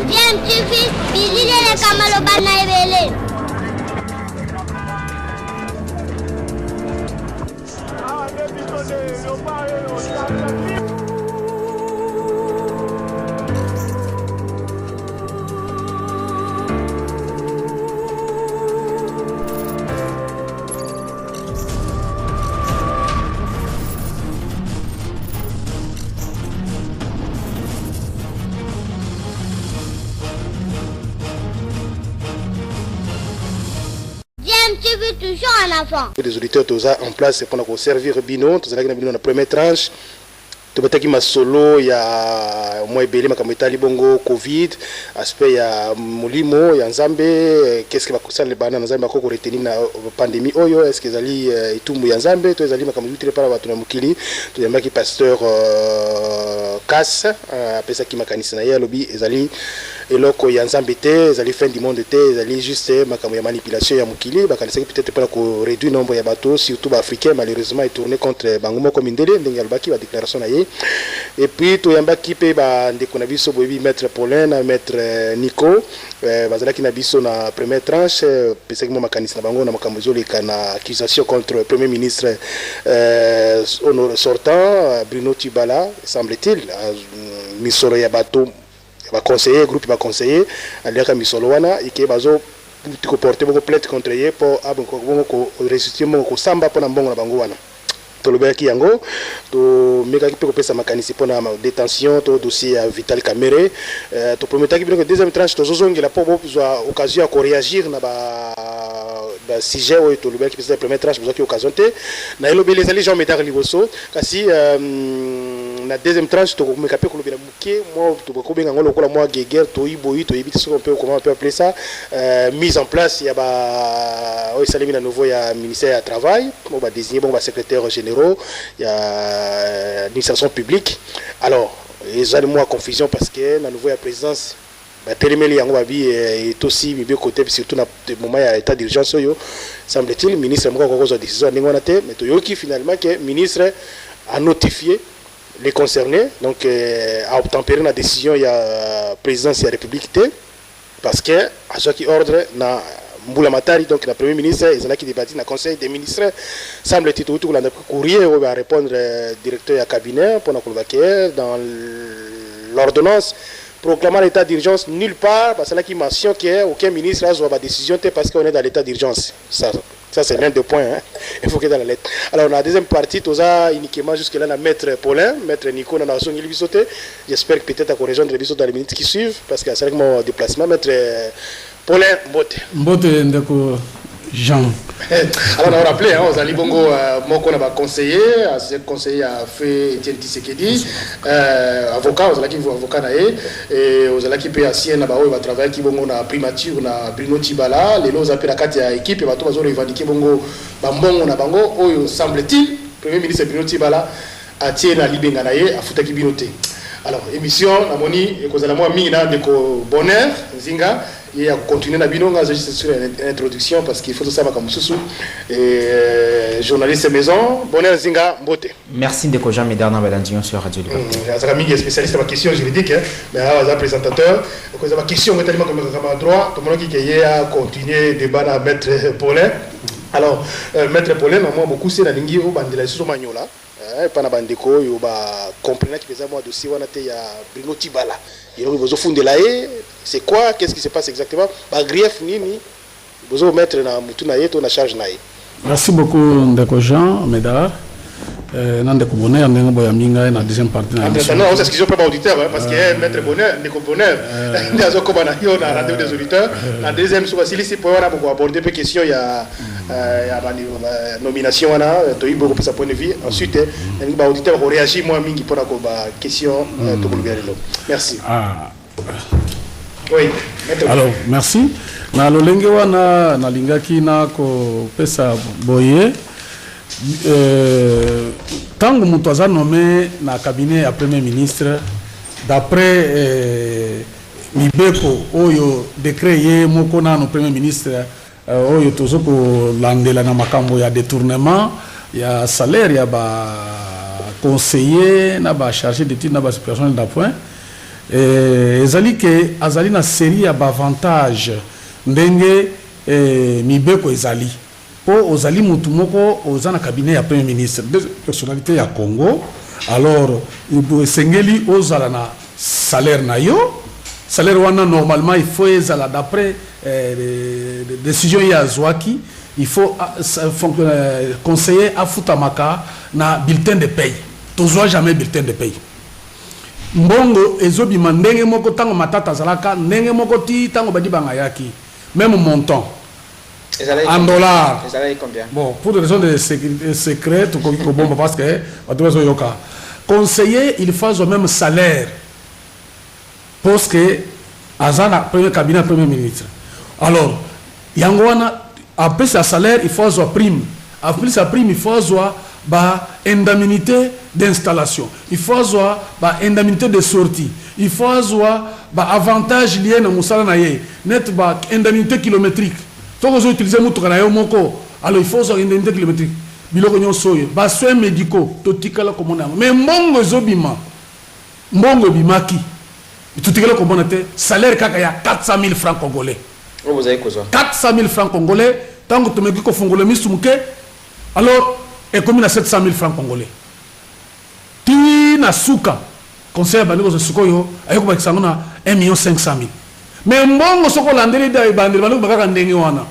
Bien, tu fils, bisous les camalobana et belé. Tu veux toujours un enfant. Les auditeurs tous en place c'est pour servir bino, tous allons dans la première tranche. Tu vas ma solo, il y a moi belé ma kametali bongo Covid, aspect il y a Molimo, il y a Nzambe, qu'est-ce qui va causer les bananes Nzambe ko retenir na pandémie oyo, est-ce que zali itumu ya Nzambe, to zali makamutire para watu na mukili, to yamba ki pasteur Cass, pesa ki makanisa na ya lobi ezali eloko ya Nzambe te, ezali fin du monde te, ezali juste makamu ya manipulation ya mukili, bakanisa peut-être pas ko réduire nombre ya bateaux, surtout africains malheureusement est tourné contre bango ko mindele ndenge albaki ba déclaration na ye. Et puis to yamba ki pe ba ndeko na biso boyebi maître Paulin na maître Nico, bazalaki na biso na première tranche, pesa ki mo makanisa na bango na makamu zoleka na accusation contre premier ministre sortant Bruno Tibala, semble-t-il, misoro ya bateau va conseiller groupe va conseiller aliaka misolo wana ike bazo ko porter beaucoup plainte contre ye pour abonko ko résister mo ko samba pona mbongo na bango wana to lobaki yango to meka ki pe ko pesa makanisi pona détention to dossier à Vital Kamerhe to prometaki que deuxième tranche to zozongela po besoin occasion à réagir na ba sujet oyo to lobaki pesa première tranche besoin ki occasion te na elobeli les gens médar liboso kasi la deuxième tranche to me capé ko lobela muke moi to ko benga ngolo ko la moi guerre to iboyi to yebiti so comment on peut appeler ça mise en place il y a ba o salimi na nouveau ya ministère du travail on va désigner bon ba secrétaire généraux il y a administration publique alors ils ont moi confusion parce que na nouveau ya présidence ba telemeli yango babi est aussi mi côté surtout na moment ya état d'urgence yo semble-t-il ministre moko ko décision ningo na te mais to yoki finalement que ministre a notifié les concernés, donc à obtempérer la décision il y a présidence de la République parce que à chaque ordre na Mboula Matari donc le premier ministre ils ont qui débattu dans le conseil des ministres semble-t-il tout le courrier on va répondre directeur du cabinet pour nous dans l'ordonnance proclamant l'état d'urgence nulle part parce que là qui mentionne qu'aucun ministre a une décision parce qu'on est dans l'état d'urgence ça c'est l'un des points hein. Il faut que dans la lettre alors la deuxième partie tout ça uniquement jusque là la maître Paulin maître Nico dans la zone il bisoté j'espère que peut-être à rejoindre les bisotés dans les minutes qui suivent parce que c'est avec mon déplacement maître Paulin Mbote ndeko Jean. Alors on a rappelé, hein, aux Ali Bongo, moi qu'on a conseillé, à ce conseiller a fait Etienne Tshisekedi, avocat, aux Ali qui avocat naé, et aux Ali qui paye à Sienne, là-bas où il va travailler, qui bongo na primature, na Bruno Tibala, les lots appellent la carte à équipe, et va tout revendiquer bongo, bambongo na bango, où semble-t-il, premier ministre Bruno Tibala a tiré la Libenga naé, a foutu Binoté. Alors émission, la moni, et cause à la moi mina de bonheur, zinga. Et à continuer à binonga juste sur l'introduction parce qu'il faut tout savoir comme sous et journaliste maison bonheur zinga mbote merci de Jean Médard dans Balandion sur Radio Liberté Azami est spécialiste en question juridique mais un présentateur donc la question est tellement comme droit tout le monde qui est à continuer débat à maître Paulin alors maître Paulin moi beaucoup c'est la lingi au bandela sur maniola pas na bandeko yo ba comprendre que moi dossier wana te ya Bruno Tibala et donc vous fondez là c'est quoi qu'est-ce qui se passe exactement ba grief nini vous mettre na mutu na yeto na charge na ye. Merci beaucoup ndeko Jean Médard ndeko Bonheur ndenge boya minga na deuxième partie na émission. Non, on s'excuse pas auditeur parce que maître Bonheur ndeko Bonheur ndazo ko bana yo na radio des auditeurs la deuxième soit si pour on a beaucoup aborder peu question il y a nomination wana to ibo pour sa point de vue ensuite les auditeurs réagir moi mingi pour la question to bulgarelo. Merci. Oui, alors merci na lolenge wana na lingaki na ko pesa boye tango mutu aza nommé na cabinet ya premier ministre d'après mibeko oyo décret ye moko na no premier ministre oyo tozo ko landela na makambo ya détournement ya salaire ya ba conseiller na ba chargé d'études na ba supervision d'appoint ezali ke azali na série ya bavantage ndenge mibeko ezali po ozali mutu moko oza na cabinet ya premier ministre de personnalité ya Congo. Alors esengeli ozala na salaire na yo, salaire wana normalement il faut ezala d'après décision ya zwaki, il faut conseiller afutamaka na bulletin de paye. Tozwa jamais bulletin de paye. Mbongo ezobima ndenge moko tango matata zalaka ndenge moko ti tango badi bangayaki même montant en dollars. Bon, pour des raisons de sécurité secrète bon parce que conseiller il faut au même salaire parce que azana premier cabinet premier ministre. Alors yangwana après sa salaire il faut avoir prime, après sa prime il faut avoir indemnité d'installation, il faut avoir indemnité de sortie, il faut avoir avantage lié na musala na ye net indemnité kilométrique. Donc vous utilisez mutuka na yo moko, alors il faut avoir indemnité kilométrique biloko nyonso yo soins médicaux totikala komona mais mbongo zobima mbongo bimaki totikala komona te salaire kaka ya 400 000 francs congolais. Vous avez quoi 400 000 francs congolais tango tomeki ko fongola misumuke alors et comme il a 700 000 francs congolais. Ti na suka conseil bandeko zo sukoyo ayoko bakisanga na 1 500 000. Mais mbongo soko landeli da bandeli bandeko bakaka ndenge wana.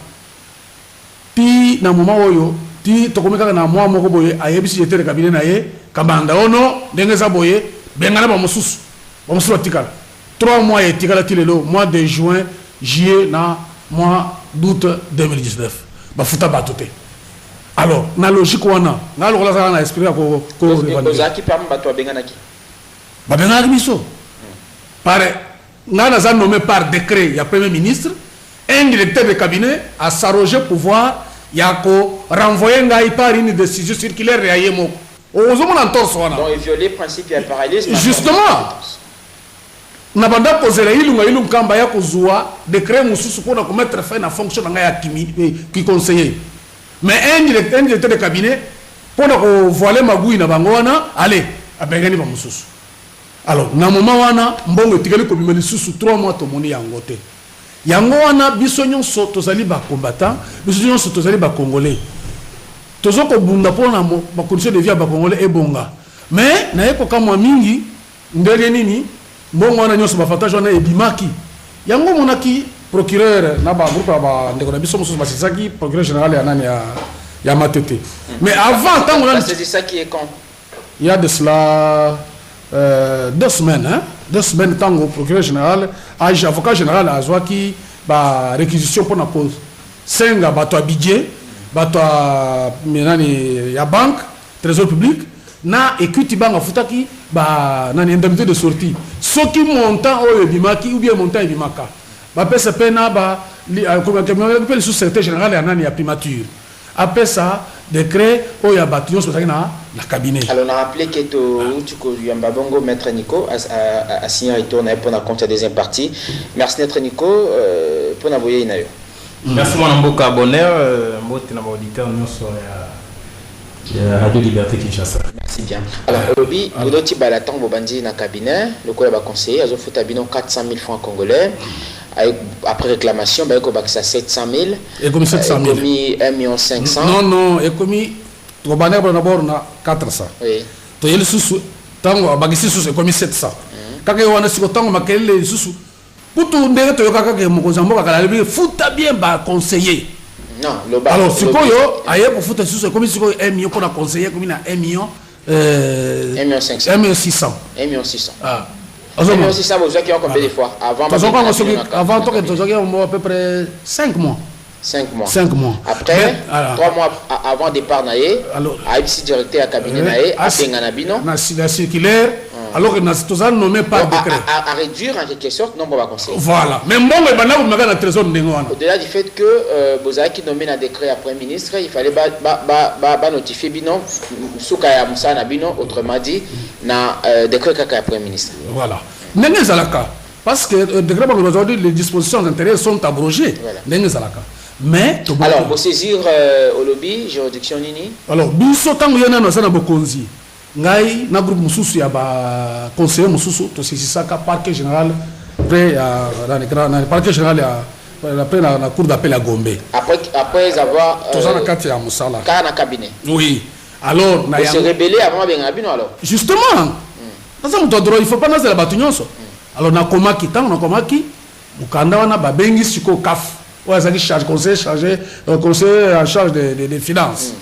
Ti na moment oyo ti tokomeka na mois moko boye ayebisi yetere cabinet na ye kabanda ono ndenge za boye bengana ba mususu tikala 3 mois et tikala tilelo mois de juin juillet na mois d'août 2019 ba futa batote. Alors, na logique wana, na lokola za na esprit ko ozaki parmi bato benganaki. Ba benganaki biso. Pare, na za nommé par décret, il y a premier ministre, un directeur de cabinet a s'arroger pouvoir ya ko renvoyer ngai par une décision circulaire ya yemo. Ozomona entorse wana. Donc violer principe ya parallélisme. Justement. Na banda posera ilunga kamba ya kozua décret mususu pona ko mettre fin na fonction nga ya qui conseiller. Mais un directeur de cabinet, pour voiler ma gouille na bangoana, allez, à Bengani Bamusus. Alors, na moment wana, mbongo tikali ko bimeli susu 3 mois to moni yangote. Yangoana bisonyon so tozali ba combattant, bisonyon so tozali ba congolais. Tozoko bunda pona ba condition de vie ba congolais e bonga. Mais na yeko kama mingi ndele nini, mbongo wana nyoso ba fatage wana e bimaki. Yango monaki procureur na ba groupe ba ndeko na biso mususu basisaki procureur général ya nani ya Matete. Mais avant tant on a c'est ça qui est quand il y a de cela 2 semaines hein 2 semaines tant au procureur général avocat général azwaki ba réquisition pour na cause senga bato a budget bato nani ya banque trésor public na equity bank futaki ba nani indemnité de sortie soki montant oyo bimaki ou bien montant bimaka après ça pena comme sous secrétaire général ya nani ya primature après ça décret oya batiyon so na cabinet. Alors on a rappelé que tu yamba bongo maître Nico a signé retourner pour la compte des parties. Merci maître Nico pour na voyer inayo. Merci mon amboka abonneur mbote na auditeur nous sur Radio Liberté Kinshasa. Merci bien. Alors Olobi Bodoti Balaton Bobandi na cabinet le quoi ba conseiller azo futa bino 400 000 francs congolais. Après réclamation, il y a 700 000. Et comme 700 000. Il y a 1 500 000. Non, et comme il y a 400 000. Oui. Il y a 700 Quand il y a 700 pour tout le monde, il y a fouta bien conseiller. Non, alors, si vous avez pour fouta comme si vous avez 1 million pour conseiller, comme il y a 1 million. 1 600 000. 1 600 000. Mais aussi ça, vous avez combien de fois avant à peu près 5 mois. 5 mois. 5 mois. Après, 3 mois avant départ, AIPC directeur à cabinet, à Benganabino. La circulaire, alors que nous avons nommé par décret. À réduire en quelque sorte, non, on va conseiller. Voilà. Mais bon, vous avez un trésor de au-delà du fait que Bozaki qui nommé un décret à Premier ministre, il fallait notifier Bino, Soukaya Moussa Nabino, autrement dit, na décret à Premier ministre. Voilà. N'est-ce pas parce que aujourd'hui les dispositions intérieures sont abrogées. N'est-ce pas mais alors pour saisir au lobby juridiction nini alors biso tango yana na sana bokonzi ngai na groupe mususu ya ba conseiller mususu to sisaka parquet général près na parquet général ya après la cour d'appel à Gombe. Après avoir tozana kati ya musala ka na cabinet. Oui. Alors na se rebeller avant benga bino alors. Justement. Dans un droit il faut pas naza la batunyonso. Alors na komaki tango na komaki mukanda wana ba bengi siko kaf. Ouais, ça qui charge conseiller en charge des finances.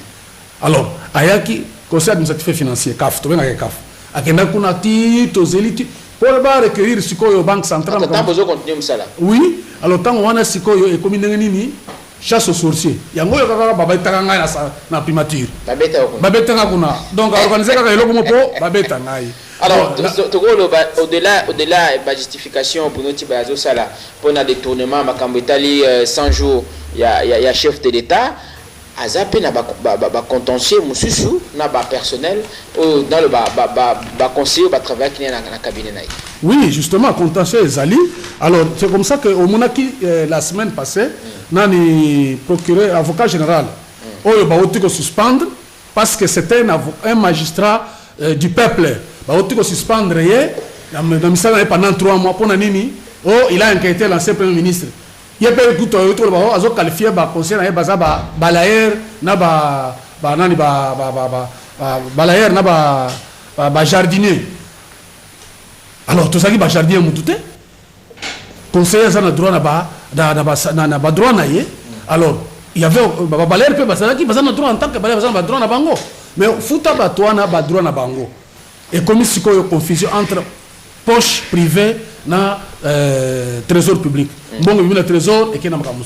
Alors ayaki conseil administratif financier CAF to benga CAF akenda kuna ti to zeliti pour ba recueillir sikoyo banque centrale tant besoin continuer musala. Oui, alors tant wana sikoyo e commune nini chasse aux sorciers yango yo kaka baba itaka ngai na primature babeta kuna donc organiser kaka eloko mopo babeta ngai. Alors au-delà de justification pour notre bazo sala pour un détournement makambo etali 100 jours il y a chef de l'État azape na ba contentieux mususu na ba personnel dans le ba conseiller ba travail qui na cabinet na. Oui, justement contentieux ezali. Alors c'est comme ça que au monaki la semaine passée nani procureur avocat général oyo ba otiko suspendre parce que c'était un magistrat du peuple ba otiko suspendre ye na misala pendant 3 mois pour nini il a inquiété l'ancien premier ministre. Il y a pas eu tout le monde a qualifié ba conseiller na baza ba balayer na ba nani balayer na ba jardinier. Alors tout ça qui ba jardinier mutute conseiller ça na droit na ba droit na ye. Alors il y avait ba balayer pe basala qui baza na droit en tant que balayer baza na droit na bango mais futa ba toi na ba droit na bango et comme si quoi confusion entre poche privée na trésor public. Bon, le trésor et qui n'a pas de.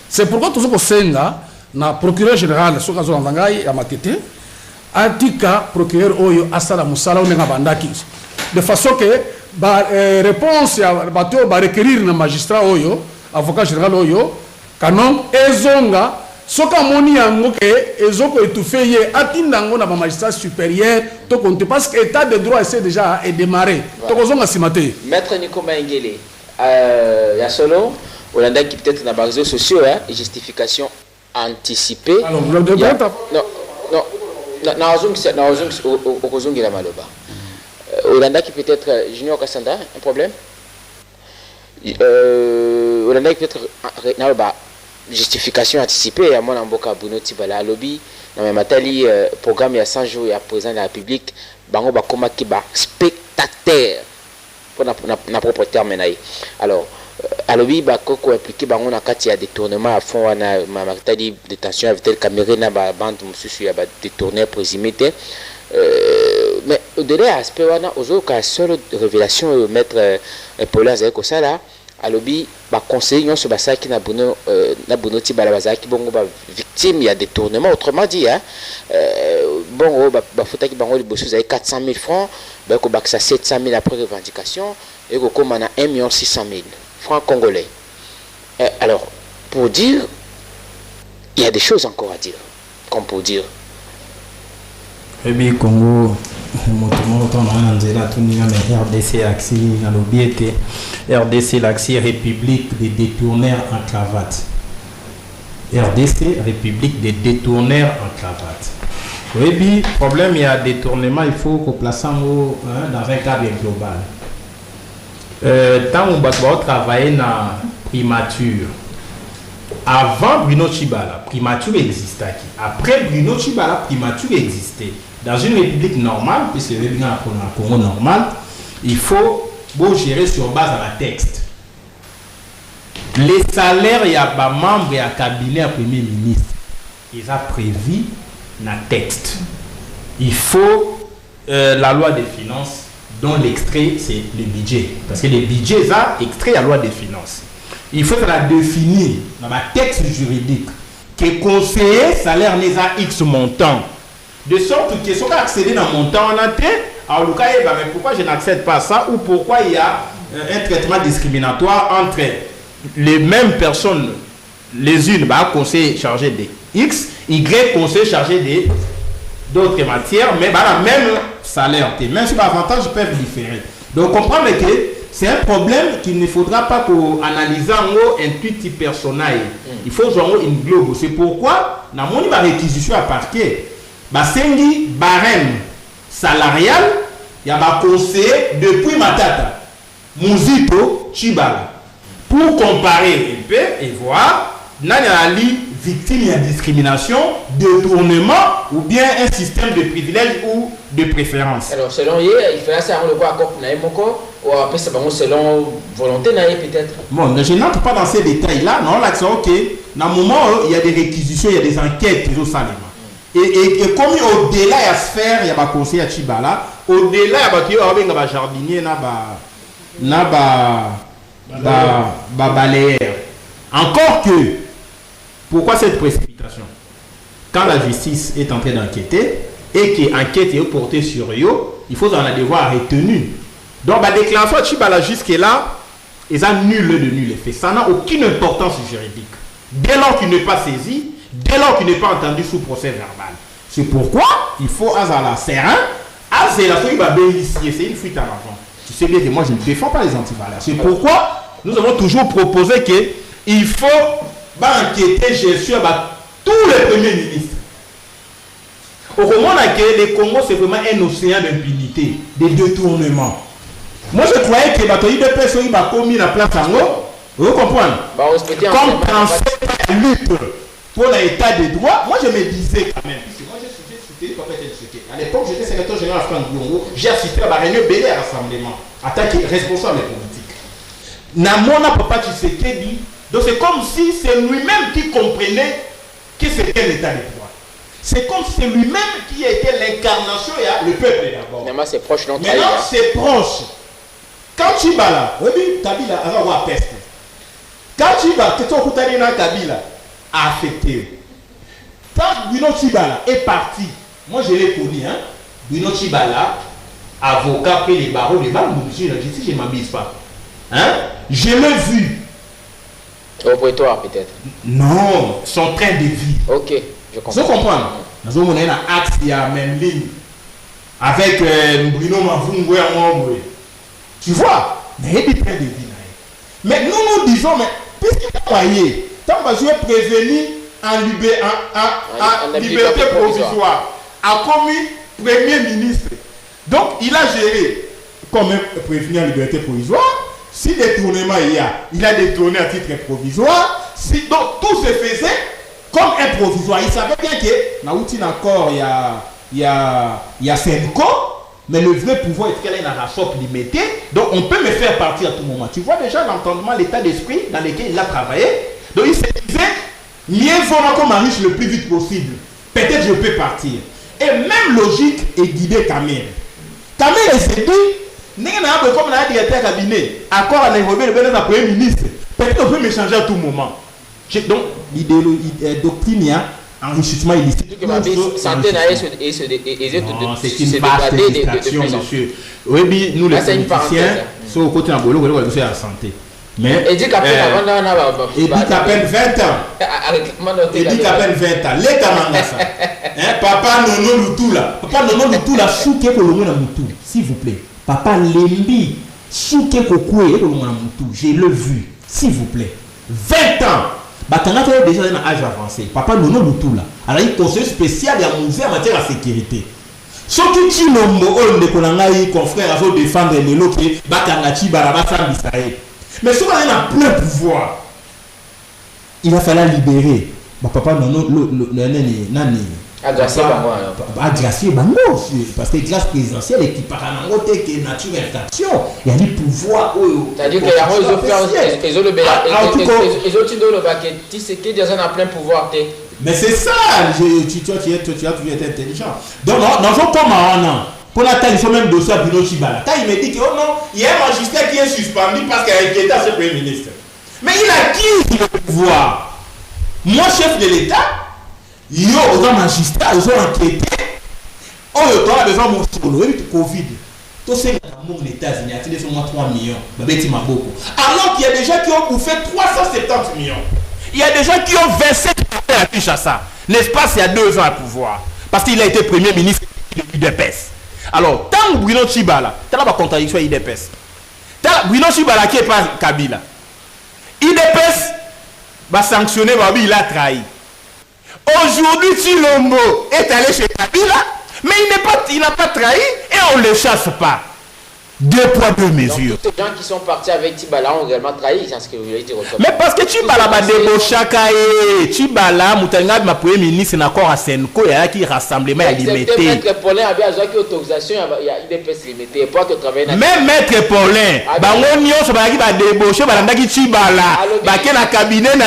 C'est pourquoi tout ce que senga na procureur général sur kazo ndangai ya matete atika procureur oyo asala musala onenga bandaki de façon que ba réponse ya bato ba requérir na magistrat oyo avocat général oyo kanon ezonga soka moni yango ke ezoko étouffé ye atindango na ba magistrat supérieur to compte parce que état de droit c'est déjà est démarré to kozonga simate maître Nikoma Ngele ya solo Olanda qui peut-être dans les réseaux sociaux justification anticipée. Alors vous l'avez non la maloba. Olanda qui peut-être Junior Kassanda un problème. Olanda qui peut-être justification anticipée à mon amboka Bruno Tibala lobby dans mes matali programme il y a 100 jours il y a président de la République bango ba koma ki ba spectateur pour na propre terme naï. Alors alobi ba koko impliqué bango na kati ya détournement à fond na matali détention avec tel caméra na ba bande mususu ya ba détourner présumé mais au-delà aspect wana ozo ka seule révélation maître Paul Azeko ça là alobi ba conseiller nyonso basaki na Bruno Tibala bazaki bongo ba victime il y a détournement autrement dit bongo ba futaki bango liboso za 400 000 francs ba ko baksa 700 000 après revendication et ko koma na 1 600 000 francs congolais. Alors pour dire il y a des choses encore à dire comme pour dire Ebi Congo motumo tona nzela tuninga na RDC axi na lobiete RDC l'axi République des détourneurs en cravate. RDC République des détourneurs en cravate. Oui, problème il y a détournement, il faut qu'on place dans un cadre global. Tant on va travailler dans la primature. Avant Bruno Tibala, primature existait. Après Bruno Tibala, primature existait. Dans une république normale, puisque c'est un Congo normal, il faut gérer sur base de la texte. Les salaires, il y a des membres et un cabinet à premier ministre. Ils ont prévu dans le texte. Il faut la loi des finances, dont l'extrait, c'est le budget. Parce que le budget, ça, extrait la loi des finances. Il faut la définir dans le texte juridique que conseiller salaire n'est à X montant. De sorte que si on accède dans le montant en entier, alors le cas est, mais pourquoi je n'accède pas à ça ou pourquoi il y a un traitement discriminatoire entre les mêmes personnes, les unes, conseiller chargé de X, Y conseiller chargé de d'autres matières, mais la même salaire, même si les avantages peuvent différer. Donc comprendre que c'est un problème qu'il ne faudra pas analyser en intuitif personnel. Il faut jouer une globe. C'est pourquoi, dans mon réquisition à parquet, Basengi barème salariale, il y a un conseiller depuis Matata, Muzito Chibala, pour comparer un peu et voir, Nani victime de discrimination, détournement ou bien un système de privilèges ou de préférence. Alors, selon lui, il fait ça le quoi encore ou après c'est selon volonté peut-être. Bon, je n'entre pas dans ces détails-là. Non, là, c'est ok. Dans le moment où il y a des réquisitions, il y a des enquêtes qui sont salées. Et comme au-delà, il y a sphère, il y a un conseil à Chibala, au-delà, il y a un jardinier, il y a un balayeur. Encore que, pourquoi cette précipitation? Quand la justice est en train d'enquêter et que l'enquête est portée sur eux, il faut en avoir retenu. Donc, la déclaration de Chibala jusque-là, ils ont nul de nul effet. Ça n'a aucune importance juridique. Dès lors qu'il n'est pas saisi, dès lors qu'il n'est pas entendu sous procès verbal. C'est pourquoi il faut à la serein, c'est la il va bénéficier, c'est une fuite à l'avant. Tu sais bien que moi je ne défends pas les antivaleurs. C'est pourquoi nous avons toujours proposé qu'il faut enquêter, j'ai sûr, tous les premiers ministres. Au moment où le Congo, c'est vraiment un océan d'impunité, de détournement. Moi je croyais que les personnes qui ont commis la place en haut, vous comprenez? Comme transfert de lutte pour l'état de droit, moi je me disais quand même, puisque moi j'ai soutenu à l'époque j'étais secrétaire général à France Bongo, j'ai assisté à la réunion Bélé à rassemblement, en tant que responsable politique. Namona Papa Tshisekedi, donc c'est comme si c'est lui-même qui comprenait que c'était l'état de droit. C'est comme si c'est lui-même qui était l'incarnation et le peuple d'abord. Maintenant c'est proche non. Maintenant c'est proche. Quand Chibala, oui, Kabila a avoir peste. Quand Chibala, que ton Kabila a affecté. Quand Bruno Chibala est parti, moi je l'ai connu, hein. Bruno Chibala, avocat pris les barreaux, je ne m'abuse pas. Hein? Je l'ai vu. Au prétoire peut-être. Non, son train de vie. Ok, je comprends. Vous comprenez? Nous avons un axe, il y a la même ligne. Avec Bruno Mavungwe à Mamboué. Tu vois? Mais il y a des trains de vie. Mais nous disons, mais puisqu'il a croyé, tant que je suis prévenu en liberté provisoire, a commis Premier ministre. Donc il a géré comme prévenu en liberté provisoire. Si détournement il a détourné à titre provisoire. Si, donc tout se faisait comme un provisoire. Il savait bien que dans l'outil encore il y a Senko, mais le vrai pouvoir est qu'il y a un rapport limité. Donc on peut me faire partir à tout moment. Tu vois déjà l'entendement, l'état d'esprit dans lequel il a travaillé. Donc il se disait, mieux vaut qu'on m'enriche le plus vite possible. Peut-être je peux partir. Et même logique est guidée Kamel. Kamel s'est dit, nous avons comme un directeur cabinet, accord à Nairobi, le Premier ministre. Peut-être qu'on peut m'échanger à tout moment. Donc, l'idéologie, doctrine, enrichissement illicite. C'est une vaste distraction, monsieur. Oui, nous les politiciens, sont au côté de la Bolo, on faire la santé. Mais il dit qu'à peine 20 ans. Il dit qu'à peine 20 ans. Les Kamangasa. Papa Nono Lutula. Papa Nono Lutula, souke kolongo na mutu. S'il vous plaît. Papa Lembi, souke kokoué kolongo na mutu. Je l'ai vu. S'il vous plaît. 20 ans. Batanga fait déjà un âge avancé. Papa Nono Lutula. Alors il conseil spécial et musée en matière de sécurité. Surtout qui l'homme de Konangaï, confrère, à défendre les lots qui Bakangachi, Barabasa, Bisaï. Mais si on a plein pouvoir, il va falloir libérer. Papa, non, Agrasser Bango, parce que grâce présidentielle et qui part en haute et nature infraction, il y a des pouvoirs. C'est-à-dire qu'il y a ils ont le plein pouvoir. Mais c'est ça, tu as toujours été intelligent. Donc, dans un commun, pour la taille, il faut même dossier à Bruno Chibala. Il me dit que oh non, il y a un magistrat qui est suspendu parce qu'il a inquiété à ce Premier ministre. Mais il a qui le pouvoir? Moi, chef de l'État, il y a un magistrat, ils ont enquêté. Oh, il y a besoin de mon solo, il y a Covid. Tout ce qui est dans les États-Unis, il y a sur moi 3 millions. Alors qu'il y a des gens qui ont bouffé 370 millions. Il y a des gens qui ont 27 millions à Kinshasa. N'est-ce pas, c'est il y a 2 ans à pouvoir. Parce qu'il a été Premier ministre de l'UDPS. Alors, tant que Bruno Chibala, tu as la contradiction avec l'IDPS. Bruno Chibala qui n'est pas Kabila. l'IDPS va sanctionner, il a trahi. Aujourd'hui, Chilombo est allé chez Kabila, Mais il n'a pas trahi et on ne le chasse pas. 2 poids 2 mesures. Donc, tous les gens qui sont partis avec Tibala ont réellement trahi, c'est ce que vous voulez dire. Mais parce que Tibala va débaucher, Tibala, Moutanga, ma premier ministre, n'a encore à Senko, il y a qui rassemblement limité. Maître Paulin avait une autorisation, il y a IDPS limité. Même Maître Paulin, Bangonio, ça va débaucher, Barandaki Tibala, Baké na cabinet, na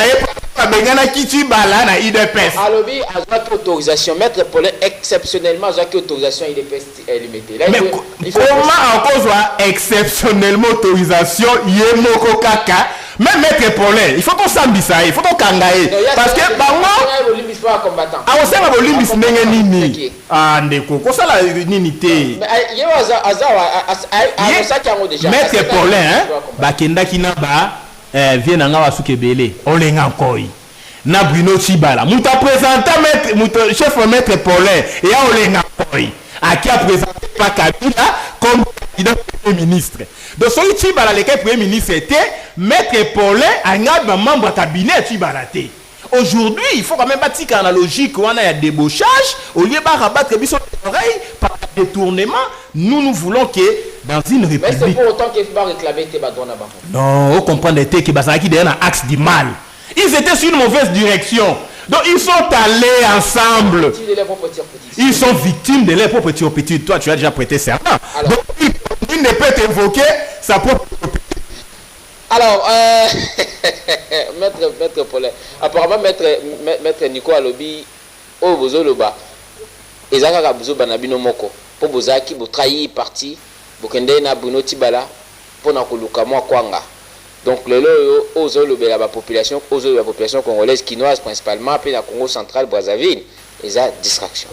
Bengana Tibala, na IDPS. Alobi, a une autorisation, Maître Paulin, exceptionnellement, a une autorisation IDPS limitée. Mais comment encore soit exceptionnellement autorisation yemoko kaka même Maître Paulin il faut qu'on sambisa il faut qu'on kangaye parce que bango a osanga bolimbis ndenge nini ah ndeko ko sala nini te Maître Paulin bakenda kina ba vient nga wasukebele olenga nkoi na Bruno Tibala muta présenter maître chef Maître Paulin et a olenga nkoi à qui a présenté pas Kabila comme candidat premier ministre. Donc, celui qui Tibala, le premier ministre était Maître Paulin, un membre du cabinet Tibala. Aujourd'hui, il faut quand même bâtir une logique où on a un débauchage, au lieu de rabattre les oreilles par détournement. Nous voulons que dans une république. Mais c'est pour autant qu'il faut réclamer tes bâtons là-bas. Non, on comprend que Bazaki est un axe du mal. Ils étaient sur une mauvaise direction. Donc ils sont allés ensemble. Ils sont victimes de leurs propres petits. Toi, tu as déjà prêté serment. Alors, donc il ne peut évoquer sa propre. Alors, Maître Paulin, apparemment, Maître Nico Alobi, au Bozoloba, et Zaka Bozo Banabino Moko, pour Bozaki, vous trahir parti, vous kendez na Bruno Tibala, pour Nakuluka Kwanga. Donc, la population congolaise, quinoise principalement, puis la Congo central, Brazzaville, ils ont distraction.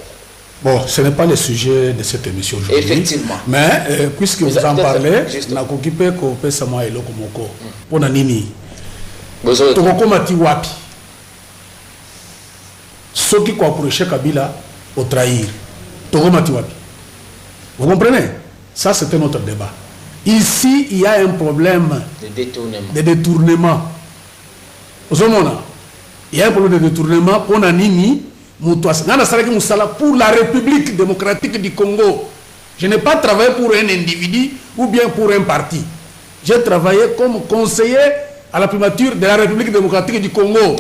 Bon, ce n'est pas le sujet de cette émission aujourd'hui. Effectivement. Mais puisque vous en parlez, je n'ai occupé que Sama et Lokomoko. Pour Nanini. Tokoko Mati Wapi. Ceux qui ont approché Kabila au trahir. Tokoko Mati Wapi. Vous comprenez? Ça, c'était notre débat. Ici, il y a un problème de détournement. Il y a un problème de détournement pour Nanini, pour la République démocratique du Congo. Je n'ai pas travaillé pour un individu ou bien pour un parti. J'ai travaillé comme conseiller à la primature de la République démocratique du Congo.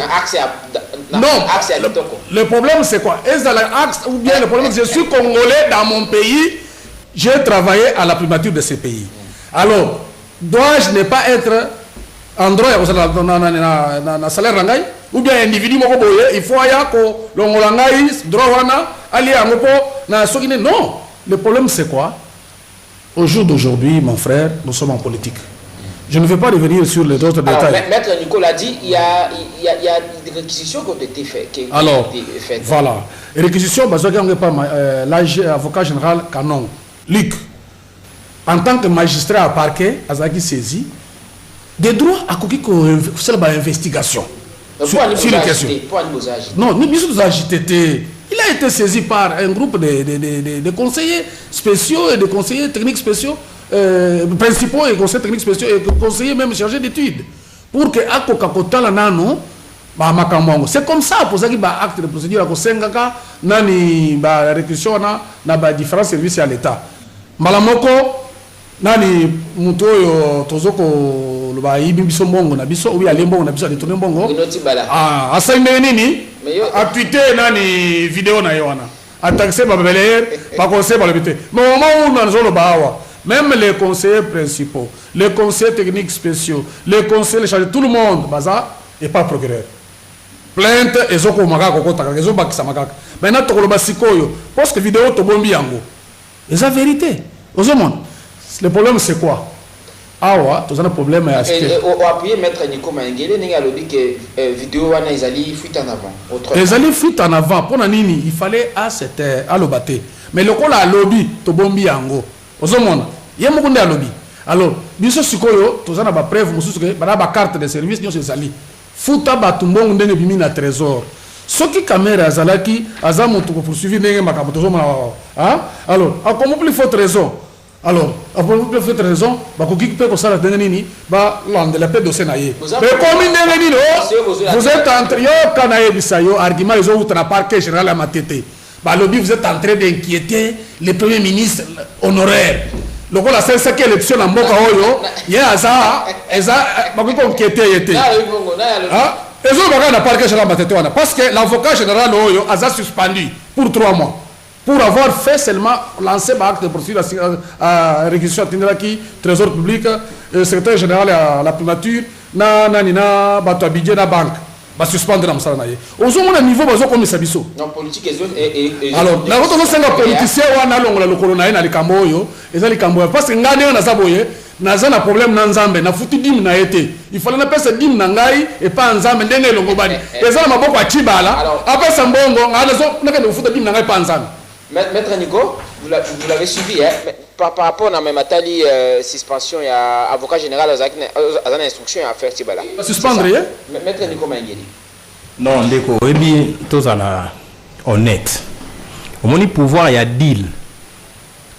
Non, le problème c'est quoi? Est-ce dans l'axe ou bien le problème c'est que je suis congolais dans mon pays, j'ai travaillé à la primature de ce pays. Alors, dois-je ne pas être en droit dans salaire rangai ou bien individu il faut que l'ongolangai droit wana ali angopo na sokine non. Le problème c'est quoi? Au jour d'aujourd'hui, mon frère, nous sommes en politique. Je ne vais pas revenir sur les autres détails. Maître Nicolas dit il y a des réquisitions qui ont été faites. Alors, voilà. Les réquisitions, l'avocat général Canon, Luc, en tant que magistrat à parquet, Azaki saisi, des droits à quoi c'est l'investigation. Sur les questions. Non, nous sommes agités. Il a été saisi par un groupe de conseillers spéciaux et de conseillers techniques spéciaux, principaux et conseillers techniques spéciaux et conseillers même chargés d'études. Pour que c'est comme ça pour ça qu'il y a acte de procédure à Kosengaka, nani ba réquisition na ba différents services à l'État. Malamoko nani muto yo tozoko lo ba yibi biso mbongo na biso obi alembongo na biso de tourner mbongo. Ah, asaime nini? A tweeté nani vidéo na yo wana. A taxé ba belayer, ba conseiller ba lebité. Mais au moment où nous allons ba même les conseillers principaux, les conseillers techniques spéciaux, les conseillers chargés, tout le monde baza et pas procureur. Plainte et zoko makako kota ka zo bakisa makaka. Maintenant to koloba sikoyo parce que vidéo to bombi yango. Et la vérité. Le problème c'est quoi? Ah ouais, tu as un problème à acheter. Au appuyé maître Nico Mangele, il a dit que vidéo wana ils allaient fuite en avant. Ils allaient fuite en avant pour nani, il fallait à cette à l'obaté. Mais le col à lobby to bombi yango. Ozomona, il y a beaucoup de lobby. Alors, biso sikoyo, tu as ba preuve mususu ke ba carte de service nyo sali. Futa batumbongo ndenge bimi na trésor. Soki caméra azalaki azamu to poursuivre ndenge makambo tozomona. Hein? Alors, à comment plus forte raison? Alors, à plus forte raison, ba ko kipe ko sala ndenge nini ba lande la paix dossier na ye. Mais comme ndenge nini vous êtes entre yo kana ye bisayo argument ils ont outra parquet général à matete. Bah, lobby, vous êtes en train d'inquiéter le premier ministre honoraire. Le rôle, c'est cette élection en Boka Oyo. Il y a ça, et ça, bah, qu'on inquiéter. Parce que l'avocat général Oyo a suspendu pour 3 mois. Pour avoir fait seulement lancer un acte de procédure à réquisition qui trésor public, secrétaire général à la primature, na bato abidje na banque. Va suspendre dans ça naie. Aux hommes niveau bazo comme ça biso. Non politique et alors, la route on senga politicien wana longola lokolo na likambo oyo, eza likambo parce que ngane na saboye, naza na problème na nzambe, na futi dim na été. Il fallait na pesa dim na ngai et pas nzambe ndenge longo bani. Eza na maboko a chibala, après sambongo ngana zo na ke futa dim na ngai pas nzambe. Maître Nico, vous l'avez suivi, hein? Par rapport à ma matali suspension, il y a avocat général à une instruction à faire Tibala. Suspendre, hein? Maître Nico Mangeli. Non, Ndeko, et bien, tous en honnête. Au moins, pouvoir, il y a deal.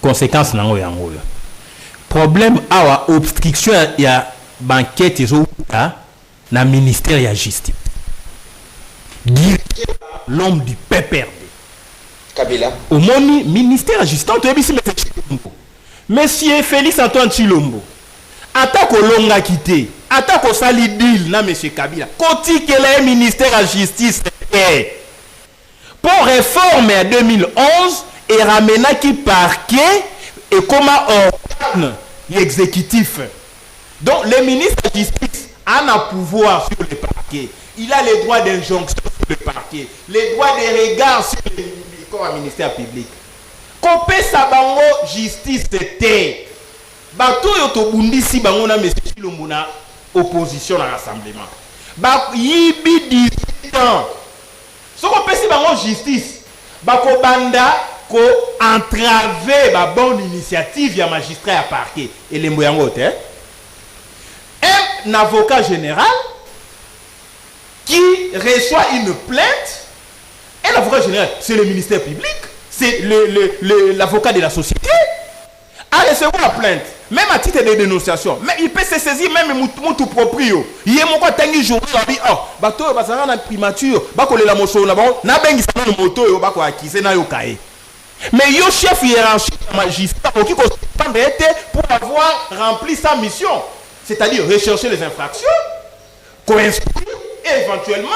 Conséquences, non, il y a problème, à obstruction, il y a banquette, il y a le ministère, il y a justice. L'homme du PPRD. Kabila. Au moni ministère assistant to ebisi Monsieur Félix Antoine Tshilombo. Attaque au longa quitté. Attaque au sali deal na monsieur Kabila. Koti que le ministère à justice pour réforme en 2011 et ramena qui parquet et comment organe l'exécutif. Donc le ministre de la justice a un pouvoir sur le parquet. Il a les droits d'injonction sur le parquet, les droits de regard sur le corps ministère public. Kopé sabango justice c'était. Bato yoto bundisi bango na monsieur Tshilombo na opposition à rassemblement. Ba yibi 18 ans. So kopé si bango justice. Bako banda ko entraver ba bonne initiative ya magistrat à parquet et les moyango te. Un avocat général qui reçoit une plainte. Et l'avocat général, c'est le ministère public, c'est l'avocat de la société. À recevoir la plainte, même à titre de dénonciation, mais il peut se saisir même mon proprio. Il y a mon tangi jour, il dit oh, bateau bazara na primature, bako la moso na bon, na bengi sa moto yo bako akise na yo kae. Mais yo chef hiérarchique magistrat qui correspond pour avoir rempli sa mission, c'est-à-dire rechercher les infractions, co-instruire et éventuellement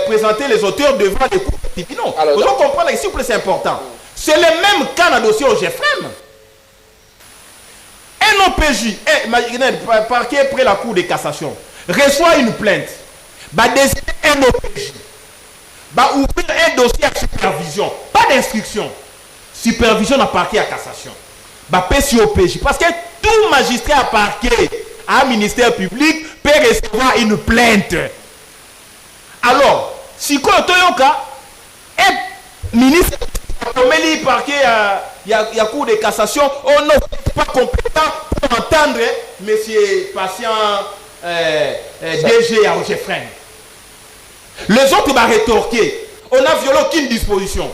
présenter les auteurs devant les cours tribunaux. Vous comprenez ici, c'est important. C'est le même cas dans le dossier au GFM. Un OPJ, parquet près la cour de cassation, reçoit une plainte, va décider un OPJ, va ouvrir un dossier à supervision, pas d'instruction, supervision à parquet à cassation, va payer sur OPJ, parce que tout magistrat à parquet à un ministère public peut recevoir une plainte. Alors, si Toyoka est ministre de parquet il y a cour de cassation, on n'est pas compétent pour entendre monsieur patient DG à Roger-Fresne. Les autres vont rétorquer. On a violé aucune disposition.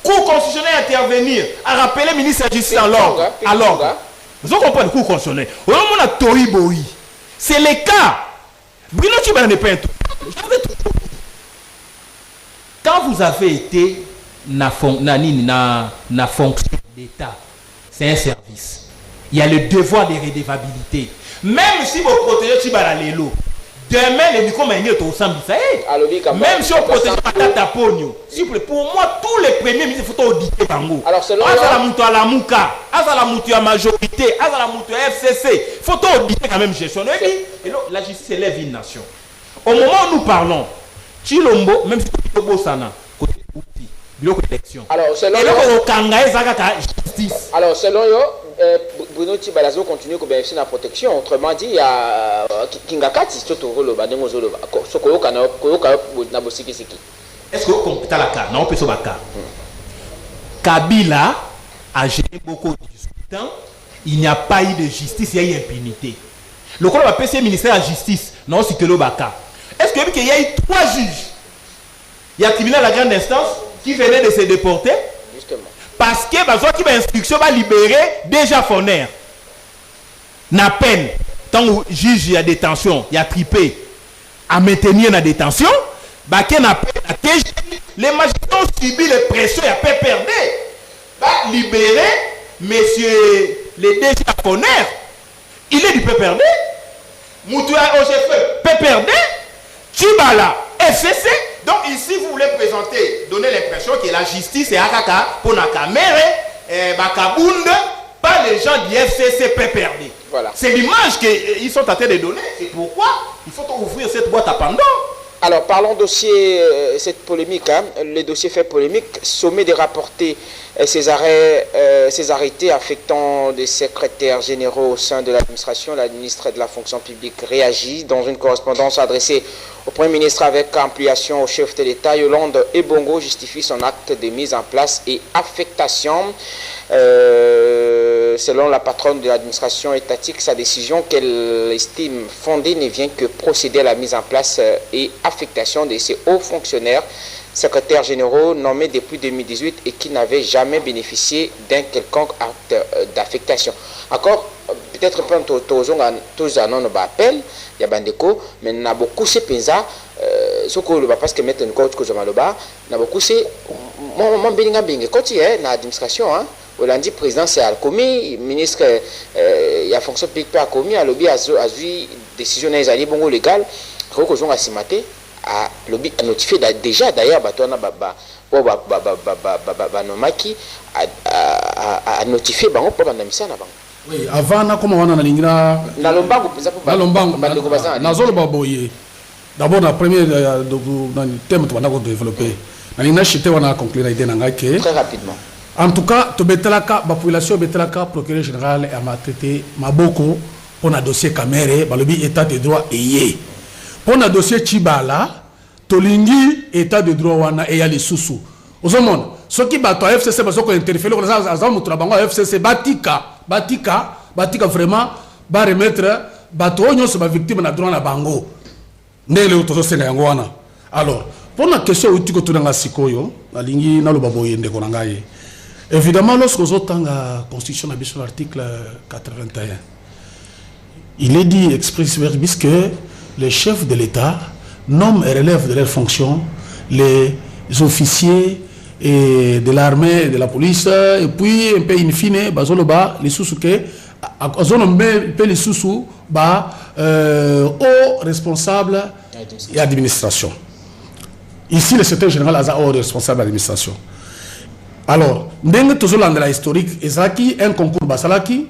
Cour constitutionnelle intervenir à rappeler le ministre de la Justice à l'ordre. Vous comprenez le cours constitutionnel. On a Toriboui. C'est le cas. Bruno Tshibala n'est pas un tout. Quand vous avez été na fonction d'État, c'est un service. Il y a le devoir de redevabilité. Même si vous protégez Tshibala Lelo, demain les micro est au sein de même si on protège Tata Pogno, pour moi, tous les premiers ministres, il faut auditer Bango. Alors, selon la Moutou à la Mouka, la Moutou à majorité, la Moutou à FCC, il faut auditer quand même gestion. Et donc, la justice élève une nation. Au moment où nous parlons, Tshilombo, même si Tshilombo Sana, côté outil, bureau d'élection. Alors, selon Bruno Tshibala continue à bénéficier de la protection. Autrement dit, il y a Kingakati, est-ce que vous comprenez la carte? Non, on peut se battre. Kabila a géré beaucoup de temps. Il n'y a pas eu de justice, il y a eu impunité. Le coup, on va passer au ministère de la justice. Non, c'est que le Baka. Est-ce qu'il y a eu 3 juges? Il y a le tribunal de la grande instance qui venait de se déporter. Justement. Parce que qui va instruction va libérer déjà Foner. Na peine. Tant que le juge il y a détention, il y a tripé à maintenir la détention, bah qui n'a peine Les magistrats ont subi les pressions à PPRD. Va libérer monsieur le DG Aponer. Il est du PPRD. Moutouya OGF, PPRD. Tchibala, FCC. Donc ici, vous voulez présenter, donner l'impression que la justice est Akaka pour Nakamere, Bakabunde, pas les gens du FCC PPRD. Voilà. C'est l'image qu'ils sont en train de donner. C'est pourquoi il faut ouvrir cette boîte à Pandore. Alors, parlons dossier, cette polémique, hein, le dossier fait polémique, sommet de rapporter ces arrêtés affectant des secrétaires généraux au sein de l'administration. La ministre de la fonction publique réagit dans une correspondance adressée au Premier ministre avec ampliation au chef de l'État. Yolande Ebongo justifie son acte de mise en place et affectation. Selon la patronne de l'administration étatique, sa décision qu'elle estime fondée ne vient que procéder à la mise en place et affectation de ces hauts fonctionnaires, secrétaires généraux nommés depuis 2018 et qui n'avaient jamais bénéficié d'un quelconque acte d'affectation. Encore, peut-être pas tous un appel, il y a bandeko, mais il y a beaucoup de pensa, ce que le parce que mettre une coach que je m'aloba, il y a beaucoup de mon béninga béninga quand il y a l'administration, hein. Hollandi président c'est Alcomi, ministre il y a fonction publique pas Alcomi, à lobby a eu décision des alliés bongo légal, reconnaissons à Simaté, à lobby a notifié déjà d'ailleurs Batona Baba Nomaki a notifié bango pour bandamisa na bango. Oui, avant na comme on a lingra na lombango pesa pour na zolo baboye. D'abord la première dans le thème tu vas développer. Na lingra chité on a conclure l'idée nanga que très rapidement. En tout cas, la population betelaka procureur général a maltraité Maboko pour un dossier Kamere, balobi état de droit ayé. Pour un dossier Chibala, Tolingi état de droit wana eya les sous. Aux hommes, ce qui bat à FCC parce qu'on interfère dans les mutrabango FCC batika vraiment va remettre bato nyonso ba victime na droit na bango. Ndele utozo senga yango wana. Alors, pour la question où tu ko tunanga sikoyo, la lingi na lo baboye ndeko nangaye. Évidemment, lorsque vous avez la Constitution de l'article 81, il est dit expressément que les chefs de l'État nomment et relèvent de leurs fonctions les officiers et de l'armée, de la police, et puis un peu in fine, les sous-souquets, les sous-sous, aux responsables et administration. Ici, le secrétaire général a aux responsables d'administration. Alors, ndenge toujours dans la historique, ezaki un concours basalaki,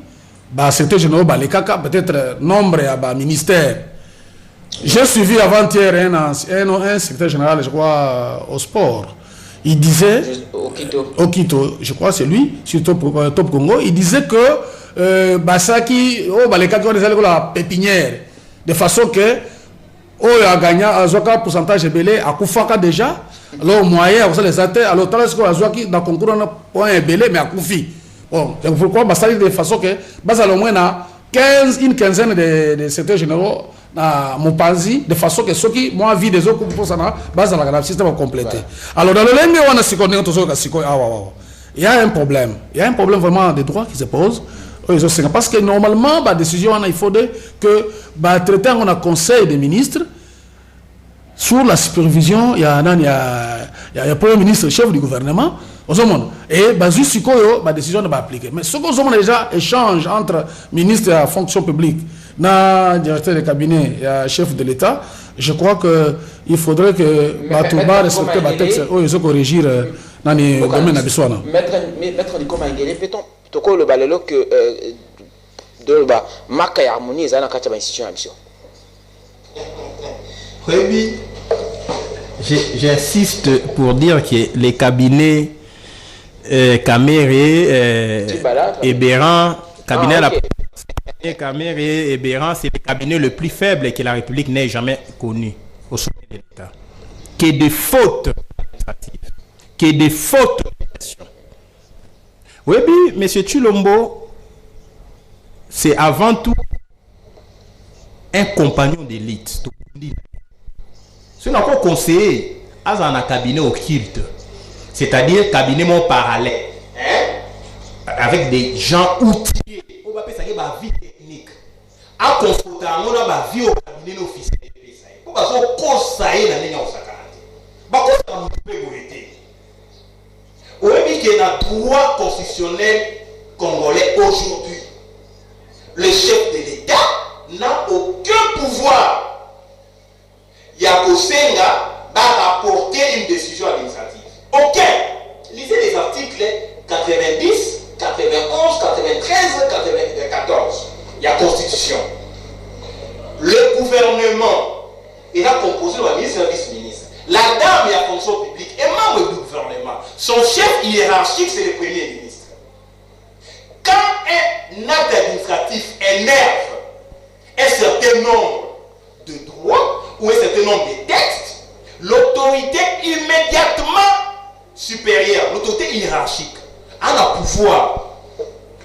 secrétaire général balekaka peut-être nombre à ministère. J'ai suivi avant-hier un secrétaire général, je crois, au sport. Il disait, Okito, je crois c'est lui, sur Top Congo, il disait que basaki balekaka on est la pépinière, de façon que a gagné un pourcentage belé à Koufaka déjà. Alors, moyen, vous les athées, alors, tant que dans le concours, on a point belé, mais à Koufi. Bon, pourquoi bah, ça de façon que, bah, au moins, une quinzaine de secrétaires généraux à Mopanzi, de façon que ceux qui, moi, vie des autres, pour ça, bah, ça va système complété. Alors, dans le lendemain, on a il y a un problème. Il y a un problème vraiment des droits qui se posent. Parce que normalement, la décision, il faudrait que, traiter on a conseil des ministres. Sous la supervision, il y a le Premier ministre, chef du gouvernement, et juste la décision ne va appliquer. Mais ce qu'on a déjà échange entre ministre et la fonction publique, directeur de cabinet et chef de l'État, je crois qu'il faudrait que Batouba respecte le texte et ils corrigir dans le domaine de Bissouana. Maître Nicolas Mangele, peut-on le balelo que de la marque et harmonie est dans la institution. Oui, j'insiste pour dire que les cabinets Kamere et Béran, Kamere et Béran, c'est le cabinet le plus faible que la République n'ait jamais connu au sommet de l'État. Que des fautes administratives, que des fautes de gestion. Oui, M. Chilombo, c'est avant tout un compagnon d'élite. C'est encore conseiller à un cabinet occulte, c'est-à-dire cabinet mon parallèle, avec des gens outillés. On va appeler ça une vie technique. À confronter on a ma vie au cabinet officiel. On va conseiller la ligne au Sakara. On Oui, qui est un droit constitutionnel congolais aujourd'hui. Le chef de l'État n'a aucun pouvoir. Yakosenga va rapporter une décision administrative. Aucun. Lisez les articles 90, 91, 93, 94. Il y a Constitution. Le gouvernement est composé de ministre et vice-ministre. La dame est à fonction publique est membre du gouvernement. Son chef hiérarchique, c'est le premier ministre. Quand un acte administratif énerve un certain nombre de droits ou un certain nombre de textes, l'autorité immédiatement supérieure, l'autorité hiérarchique, a le pouvoir,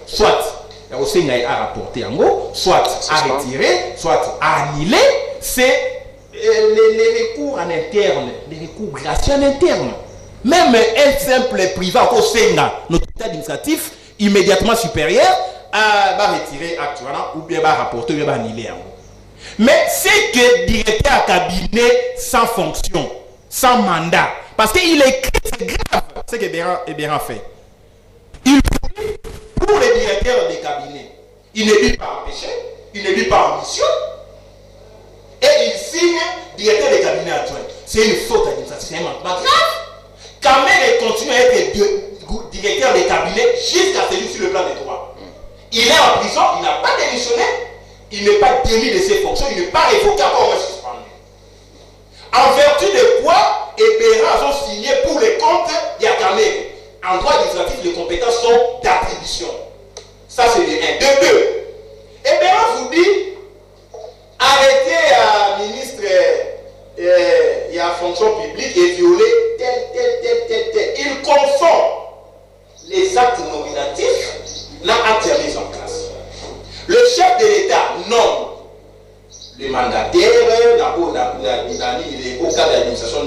soit à rapporter en gros, soit à retirer, soit à annuler, c'est les recours en interne, les recours gracieux en interne. Même un simple privé au Sénat, notre état administratif immédiatement supérieur, va retirer actuellement ou bien va rapporter ou bien va annuler. Mais c'est que directeur à cabinet sans fonction, sans mandat, parce qu'il écrit, c'est grave, c'est que Béran fait. Il pour les directeurs des cabinets, il n'est plus pas empêché, il n'est plus pas en mission, et il signe directeur des cabinets adjoints. C'est une faute administrative, c'est un manquement grave. Quand même, il continue à être directeur des cabinets jusqu'à celui sur le plan des droits. Il est en prison, il n'a pas démissionné, il n'est pas démis de ses fonctions, il n'est pas révoqué, encore moins suspendu. En vertu de quoi, Ebera ont signé pour les comptes d'Yakamé. En droit administratif, les compétences sont d'attribution. Ça, c'est le 1. De 2. Ebera vous dit, arrêtez un ministre et à fonction publique et violer tel. Il confond les actes nominatifs dans actes mis en place. Le chef de l'État nomme les mandataires, au cas d'administration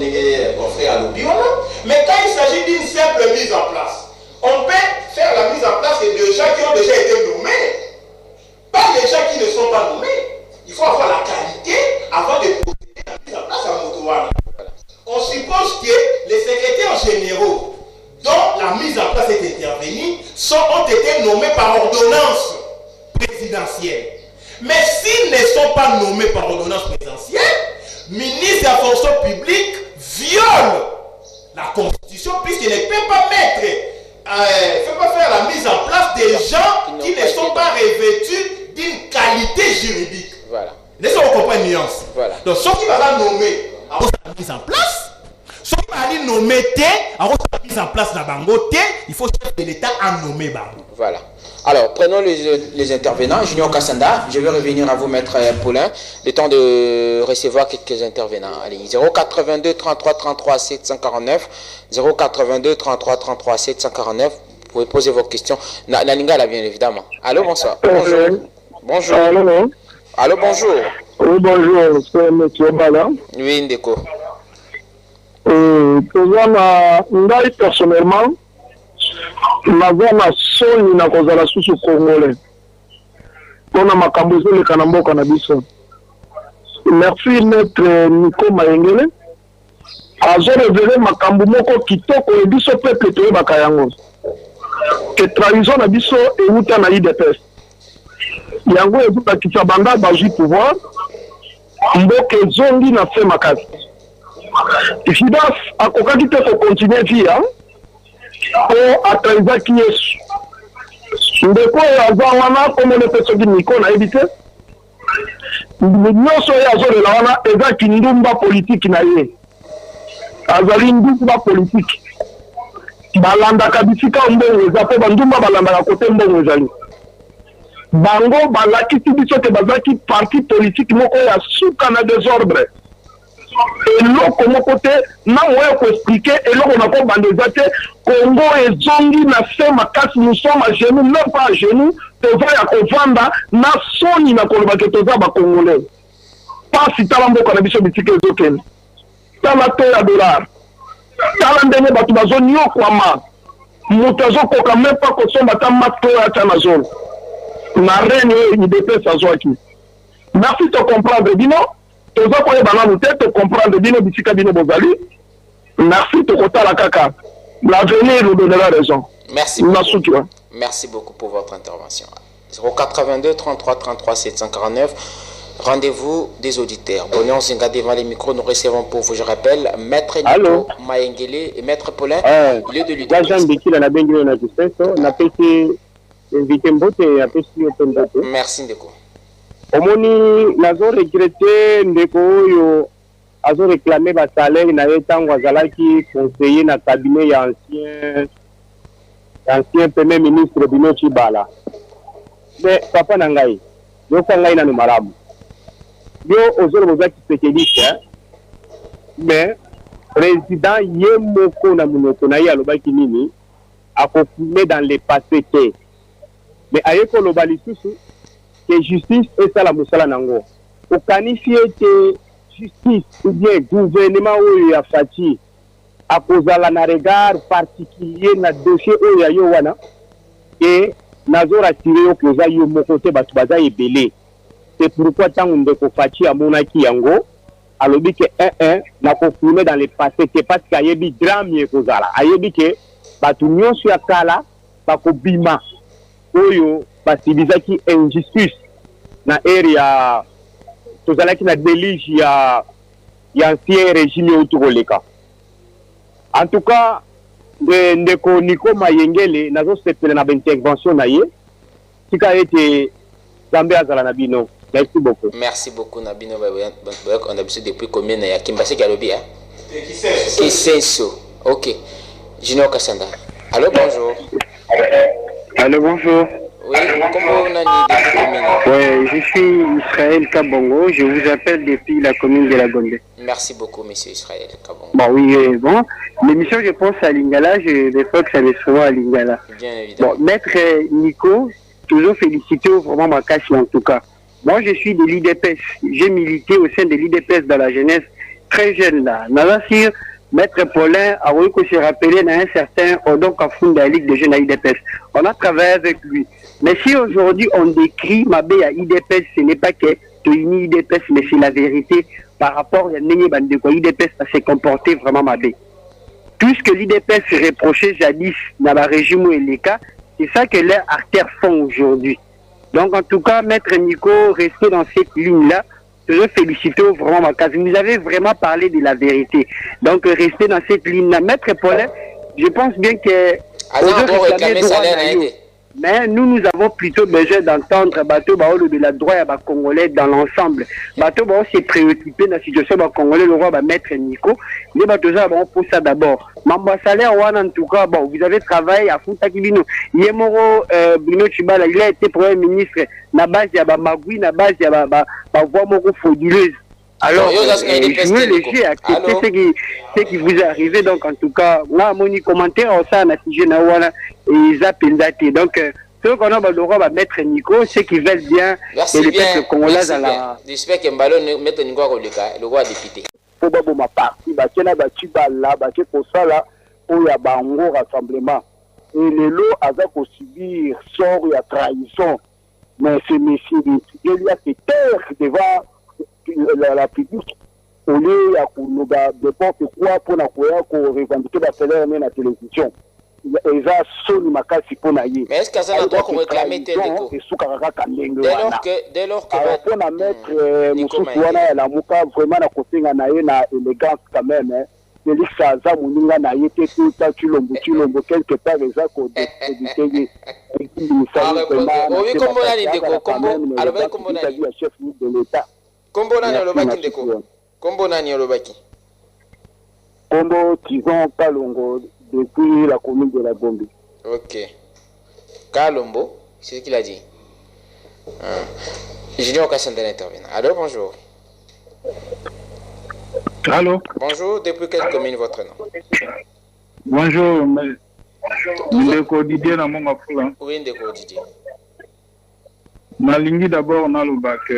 confrère à l'opinion, mais quand il s'agit d'une simple mise en place, on peut faire la mise en place de gens qui ont déjà été nommés, pas les gens qui ne sont pas nommés. Il faut avoir la qualité avant de procéder à la mise en place à Motowana. On suppose que les secrétaires généraux dont la mise en place est intervenue ont été nommés par ordonnance présidentielle. Mais s'ils ne sont pas nommés par ordonnance présidentielle, le ministre de la fonction publique viole la Constitution puisqu'il ne peut pas faire la mise en place des gens qui ne sont pas revêtus d'une qualité juridique. Voilà. Laissez-moi comprendre une nuance. Voilà. Donc, ceux qui vont la nommer à la mise en place, ceux qui vont nommer à la mise en place de la bango, il faut que l'État a nommé bango. Voilà. Alors, prenons les intervenants. Junior Kassanda, je vais revenir à vous, Maître Paulin, le temps de recevoir quelques intervenants. Allez, 082 33 33 749, 082 33 33 749. Vous pouvez poser vos questions. Naninga, là, bien évidemment. Allô, bonsoir. Bonjour. Bonjour. Allô, bonjour. Oui, bonjour, c'est M. Bala. Oui, Ndeko. Personnellement, naza na soni na kozala susu congolais mpona makambo ezoleka na mboka na biso. Merci maître Nico Mayengele azorevele makambo moko kitoko e biso peuple toyebaka yango ke trahison na biso euta na UDPS yango ezolakisa banda bazwi pouvoir mboka ezongi na fe makasi. Fidaf akokaki te kokontinue via o atraizaki Yesu ndeko oyo aza wana komona pe soki Niko nayebi te nyonso oyo azolela wana ezaki ndumba politiki na ye azali ndumba politiki balandaka bisika mbongo eza mpe bandumba balandaka kote mbongo ezali bango balakisi biso te bazalaki parti politiki moko oyo asuka na désordre eloko moko te na moyen koexplike eloko na kobanda eza te. Congo ezongi na se makasi, nous sommes à genoux, même pas à genoux, toza ya kovanda na soni na koloba ke toza ba congolais pasi tala mboka na biso bitike ezokende tala to ya dollar tala ndenge bato bazoniokwama moto azokoka même pas kosomba ta mato ya ta na zolo na rene oyo UDPS azwaki. Merci de comprendre bino toza koyeba nanu te to comprendre bino bisika bino bozali Merci Tokota Kaka. L'avenir nous donnera raison. Merci beaucoup. Merci beaucoup pour votre intervention. 082 33 33 749. Rendez-vous des auditeurs. Bonion Zinga devant les micros, nous recevons pour vous, je rappelle, Maître Nico Maengele et Maître Paulin, lieu de l'UDPS. Merci Ndeko. Omoni nazo regretter Ndeko yo azo réclamer ba salaire na etango azalaki conseiller na cabinet ya ancien premier ministre Bino Chibala. Mais papa nangai, yo ngai na malamu. Yo ozolo bozaki spécialiste mais président yemoko na munoko na ya lobaki nini akofume dans le passé te mais ayeko lobali susu que justice et ça la musala nango okanifie que justice ou bien gouvernement oyo ya fati akozala na regard particulier na dossier oyo ya yo wana et nazora tiré yo koza yo moko te batu baza ebele. C'est pourquoi tant on ko fati amonaki yango alobi ke na ko fumer dans le passé que parce qu'ayebi drame ye kozala ayebi ke batu nyonso ya kala bako bima oyo basibizaki injustice na area tozalaki na délige ya ancien régime otukoleka. En tout cas ndeko Nico Mayengele nazo sepela na intervention na ye tika ete Zambe azala na bino. Merci beaucoup. Merci beaucoup Nabino. On a besoin depuis combien ya Kimbasi Galobi hein? Kisenso. OK. Junior Kassanda. Allô, bonjour. Allô, bonjour. Oui, comment on a dit? Oui, je suis Israël Kabongo. Je vous appelle depuis la commune de la Gombe. Merci beaucoup, monsieur Israël Kabongo. Bon, oui, bon. L'émission, je pense à Lingala. Je fois que ça m'est souvent à Lingala. Bien évidemment. Bon, Maître Nico, toujours félicité vraiment ma casse en tout cas. Moi, je suis de l'IDPS. J'ai milité au sein de l'IDPS dans la jeunesse très jeune là. Nazasir, Maître Paulin a voulu que se rappeler dans un certain Odon Kafoun de la Ligue des jeunes à IDPS. On a travaillé avec lui. Mais si aujourd'hui on décrit Mabé à IDPS, ce n'est pas que tu unis IDPS, mais c'est la vérité par rapport à l'IDPS à se comporter vraiment Mabé. Tout ce que l'IDPS reprochait jadis dans la régime où il est cas, c'est ça que leurs artères font aujourd'hui. Donc en tout cas, Maître Nico, restez dans cette ligne-là. Je veux féliciter vraiment ma case. Vous avez vraiment parlé de la vérité. Donc restez dans cette ligne-là. Maître Paulin, je pense bien que... Mais nous avons plutôt besoin d'entendre Bateau Baolo de la droite à Congolais dans l'ensemble. Bateau Baolo s'est préoccupé de la situation de Congolais, le roi va mettre Nico. Les bateaux on pose ça d'abord. Mamba salaire, en tout cas, bon, vous avez travaillé à Foutakibino. Yemoro Bruno Chibala, il a été premier ministre, na base de Magui, na base de voix moko frauduleuse. Alors, je veux léger accepter ce qui vous est arrivé. Donc, en tout cas, moi, mon commentaire, ça, na sujet na wana, et zapendate. Donc, ceux qu'on a le roi va mettre Nico, ceux qui veulent bien, et le peuple congolais dans la... J'espère que Mbalo mette Nico à le roi député. Pour que ma partie, bakena batibala, baké pour ça là, pour y avoir un gros rassemblement. Et les lots avaient pour subir sort et trahison. Mais ce messieurs, il y a fait terre devant la publique au lieu de n'importe quoi pour revendiquer la salaire dans la télévision. Et ça, sonne ma casse pour naïe. Mais est-ce que ça doit réclamer tes déco? Dès lors que alors pour la mettre Moussouana la mouka vraiment na kosinga naïe na élégance quand même hein. Félix Saza Mouninga naïe tout ça tu l'ombo quelque part les gens qu'on détruit. Oui, comment on a dit déco? Alors comment on a dit chef de l'État? Kombo nani olobaki ndeko? Kombo nani olobaki? Kombo Tizon Kalongo depuis la commune de la Gombe. Ok. Kalombo, c'est ce qu'il a dit. Junior Kassanda intervient. Allô, bonjour. Allô. Bonjour, depuis quelle commune votre nom? Bonjour, Ndeko Didier na monga fula. Oui, Ndeko Didier. Nalingi d'abord na lobaka.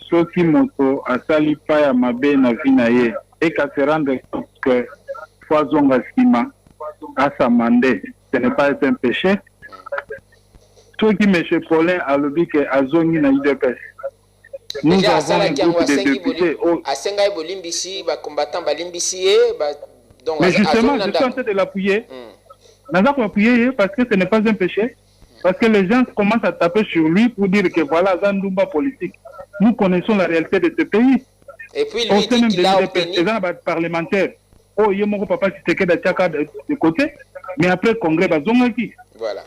Soki moto asali pa ya mabe na vie na ye et qu'à se rendre compte que foisonga sima à sa mandé, ce n'est pas un péché. Soki M. Paulin a lobby que azongi na IDPS. Nous avons un groupe de députés. Asenga bolimbisi ba combattant balimbisi ba Donc, mais justement, je suis en train de l'appuyer. Naza pour appuyer parce que ce n'est pas un péché. Parce que les gens commencent à taper sur lui pour dire que voilà, Zandumba politique. Nous connaissons la réalité de ce pays. Et puis lui dit qu'il a obtenu... parlementaire. Oh, il y a mon papa qui se quede de côté. Mais après le congrès, voilà.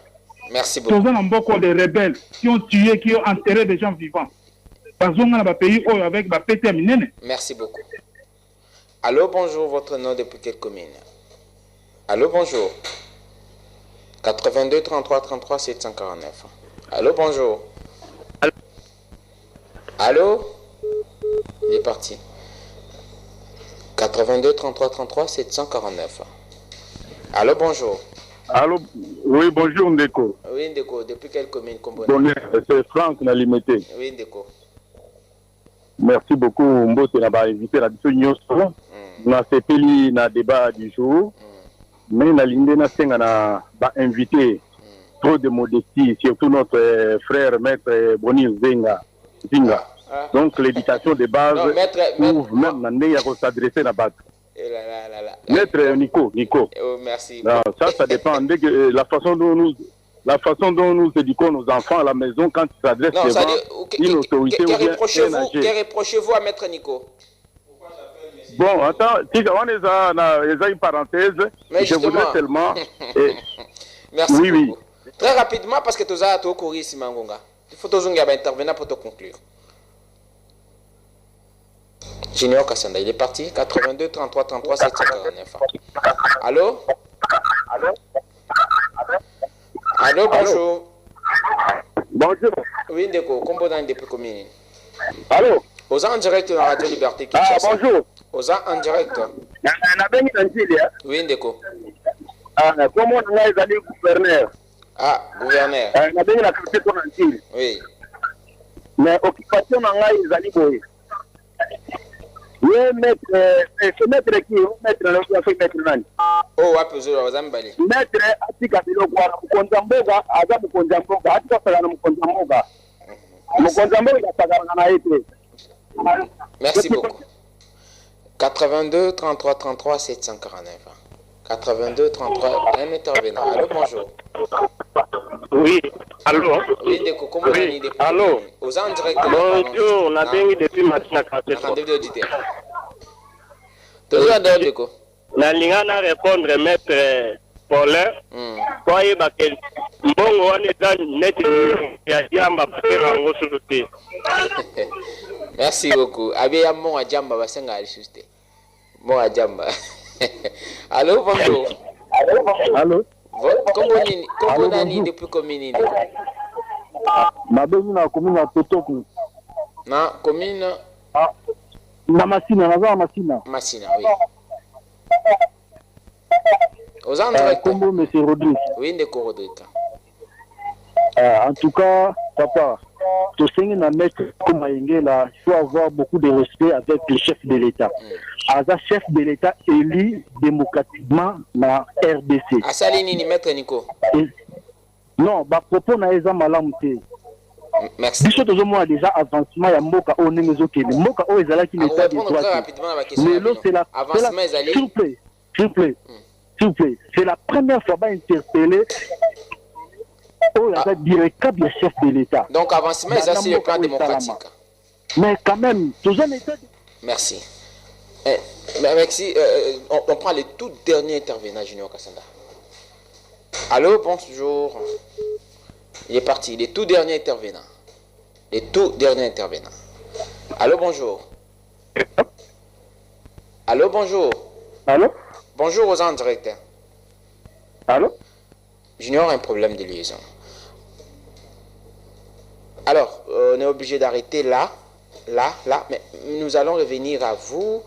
Merci beaucoup. Nous avons beaucoup de rebelles qui ont tué, qui ont enterré des gens vivants. Parce qu'on a un pays avec ma pété. Merci beaucoup. Allô, bonjour, votre nom depuis quelle commune? Allô, bonjour. 82 33 33 749. Allô, bonjour. Allô? Il est parti. 82 33 33 749. Allô, bonjour. Allô, oui, bonjour Ndeko. Oui, Ndeko, depuis quelle commune? C'est Franck Nalimete. Oui, Ndeko. Merci beaucoup, Mbo, c'est la invité la discussion. Na sepeli na débat du jour. Mais na linde na senga na ba invité trop de modestie, surtout notre frère maître Boni Zinga. Donc l'éducation de base ouvre même l'année à s'adresser à battre. Maître Nico. Oh, merci. Non, ça dépend de la façon dont nous éduquons nos enfants à la maison quand ils s'adressent devant une autorité ou bien un âgé. Que reprochez-vous à Maître Nico? Bon, attends, on est une parenthèse. Mais je voudrais tellement... Merci beaucoup. Très rapidement, parce que tu as tout couru ici, Mangonga. Il faut toujours intervenir pour te conclure. Junior Kassanda, il est parti. 82 33 33 749. Allô? Allô, bonjour. Bonjour. Oui, Ndeko, composant depuis commune. Allô? Aux en direct de la Radio Liberté. Bonjour. Aux en direct. Oui, Ndeko. Comment on a les gouverneurs? Ah, gouverneur. Oui. Mais occupation on a les boy. Oui, maître, ce maître qui est maître Nani. Oh, wapezo wa Zambali. Maître atika bilogwa mukonzamboga aza mukonzamboga atika sala na mukonzamboga. Mukonzamboga sagana na ete. Merci beaucoup. 82 33 33 749. 82 33 un intervenant. Allô, bonjour. Oui, allô. Oui, Ndeko, comment on a dit? Allô. Aux en direct. Bonjour, on a bien depuis matin à 4 heures. Toujours à Ndeko. Na lingana répondre maître Paulin. Voyez bakel. Mbongo wane dan net ya jamba bakela ngo suluté. Merci beaucoup. Abe ya mon ajamba basenga alisuste. Mon ajamba. Allô, bonjour. Allô. Comment nani depuis commune? Mabeni na commune à Totoku. Na commune na Masina, na Masina. Masina, oui. Aux endroits Combo monsieur Rodrigue. Oui, Ndeko Rodrigue. En tout cas, papa, tout ce na mettre comme Maïngela, il faut avoir beaucoup de respect avec le chef de l'État. Aza chef de l'État élu démocratiquement na RDC. Asalini ni maître Nico. Non, bah propos na eza malamuté. Merci. Biso tozo moi déjà avancement ya mboka o nemezo kele. Mboka o ezala ki l'état de droit. Mais là c'est la avancement ezali. S'il vous plaît. C'est la première fois ba interpeller au direct du chef de l'État. Donc avancement ezali sur le plan démocratique. Mais quand même, toujours un état. Merci. Merci. On prend les tout derniers intervenants, Junior Kassanda. Allô, bonjour. Il est parti. Les tout derniers intervenants. Allô, bonjour. Allô, bonjour. Allô. Bonjour aux en direct. Allô. Junior a un problème de liaison. Alors, on est obligé d'arrêter là. Mais nous allons revenir à vous,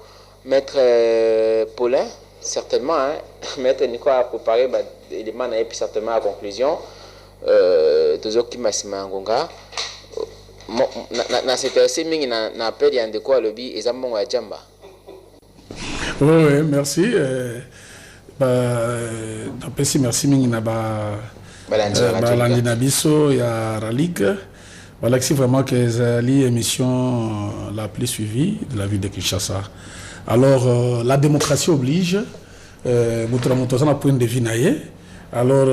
Maître Paulin, certainement. Hein? Maître Nico a préparé des éléments et puis certainement à conclusion. Tozoki Massima Ngonga. Na cette semaine, na appel ya ndeko alobi ezambo ya jamba. Oui, merci. Merci mingi na balandina biso ya Ralik. Voilà que c'est vraiment que c'est l'émission la plus suivie de la ville de Kinshasa. Alors, la démocratie oblige, Moutouzana point de vue naïe. Alors,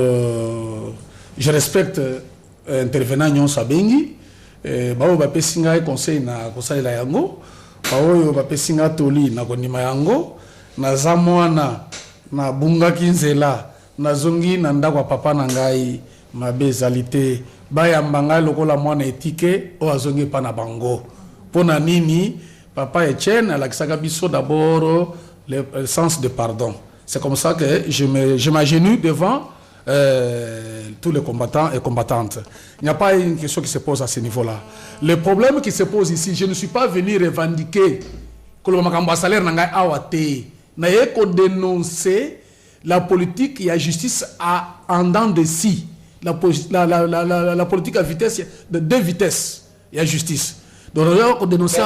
je respecte intervenant Nyon Sabengi. Bao bape singa conseil na conseil la yango. Bao bape singa toli na konima yango. Na zamwana na bunga kinzela na zongi na ndakwa papa na ngai mabe ezalité bayamba ngai lokola mwana etike o azongi pa na bango. Pona nini papa Etienne alakisaka biso d'abord le sens de pardon. C'est comme ça que je m'agenouille devant tous les combattants et combattantes. Il n'y a pas une question qui se pose à ce niveau-là. Le problème qui se pose ici, je ne suis pas venu revendiquer que le makambo salaire n'a awate. N'a pas dénoncer la politique et la justice en dents de scie. La politique à vitesse, de deux vitesses, il y a justice. Donc, on a dénoncé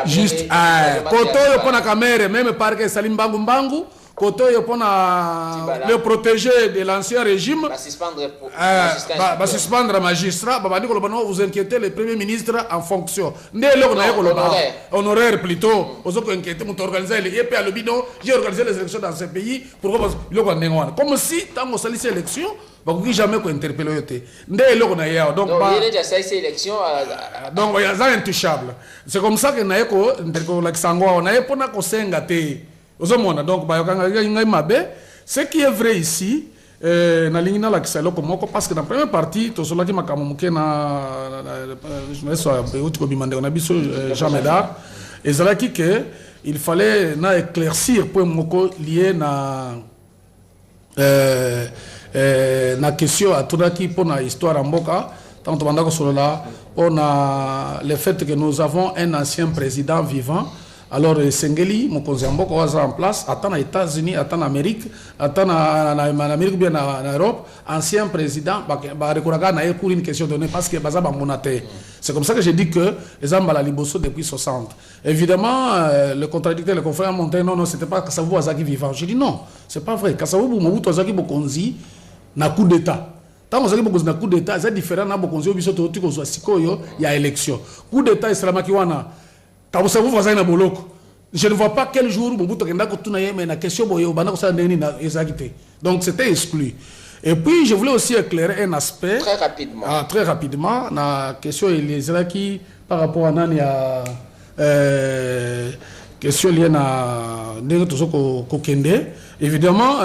juste. Quand on prend la caméra, même par que Salim Bangu Bangu, quand on prend le protégé de l'ancien régime, va suspendre un magistrat, vous inquiétez le premier ministre en fonction. Honoraire plutôt, vous inquiétez, vous organisez les EP à l'Obino, j'ai organisé les élections dans ce pays, pourquoi comme si, tant qu'on s'allie ces élections, vous ne jamais interpeller. Donc, il y a ces élections. Donc, il y a ça intouchable. C'est comme ça que nous avons donc, ce qui est vrai ici, parce que dans la première partie, Jean Médard, il fallait éclaircir pour lié la question à tout pour l'histoire en Boka, tant on a le fait que nous avons un ancien président vivant. Alors, Sengeli, mon conseiller en place, attend aux États-Unis, attend en Amérique, attend en Amérique, bien en Europe, ancien président, pour une question donnée parce que c'est comme ça que j'ai dit que les gens ont la liboso depuis 60. Évidemment, le contradicteur, le confrère monté, non, c'était pas Kassavou Azaki vivant. J'ai dit non, c'est pas vrai. Kassavou Mobutu Azaki Bokonzi n'a coup d'État. Tant que vous avez coup d'État, c'est différent. Il y a élection. Coup d'État, Islamaki-Wana. Je ne vois pas quel jour donc c'était exclu. Et puis je voulais aussi éclairer un aspect très rapidement la question qui par rapport à Nania question liée à Kokende. Évidemment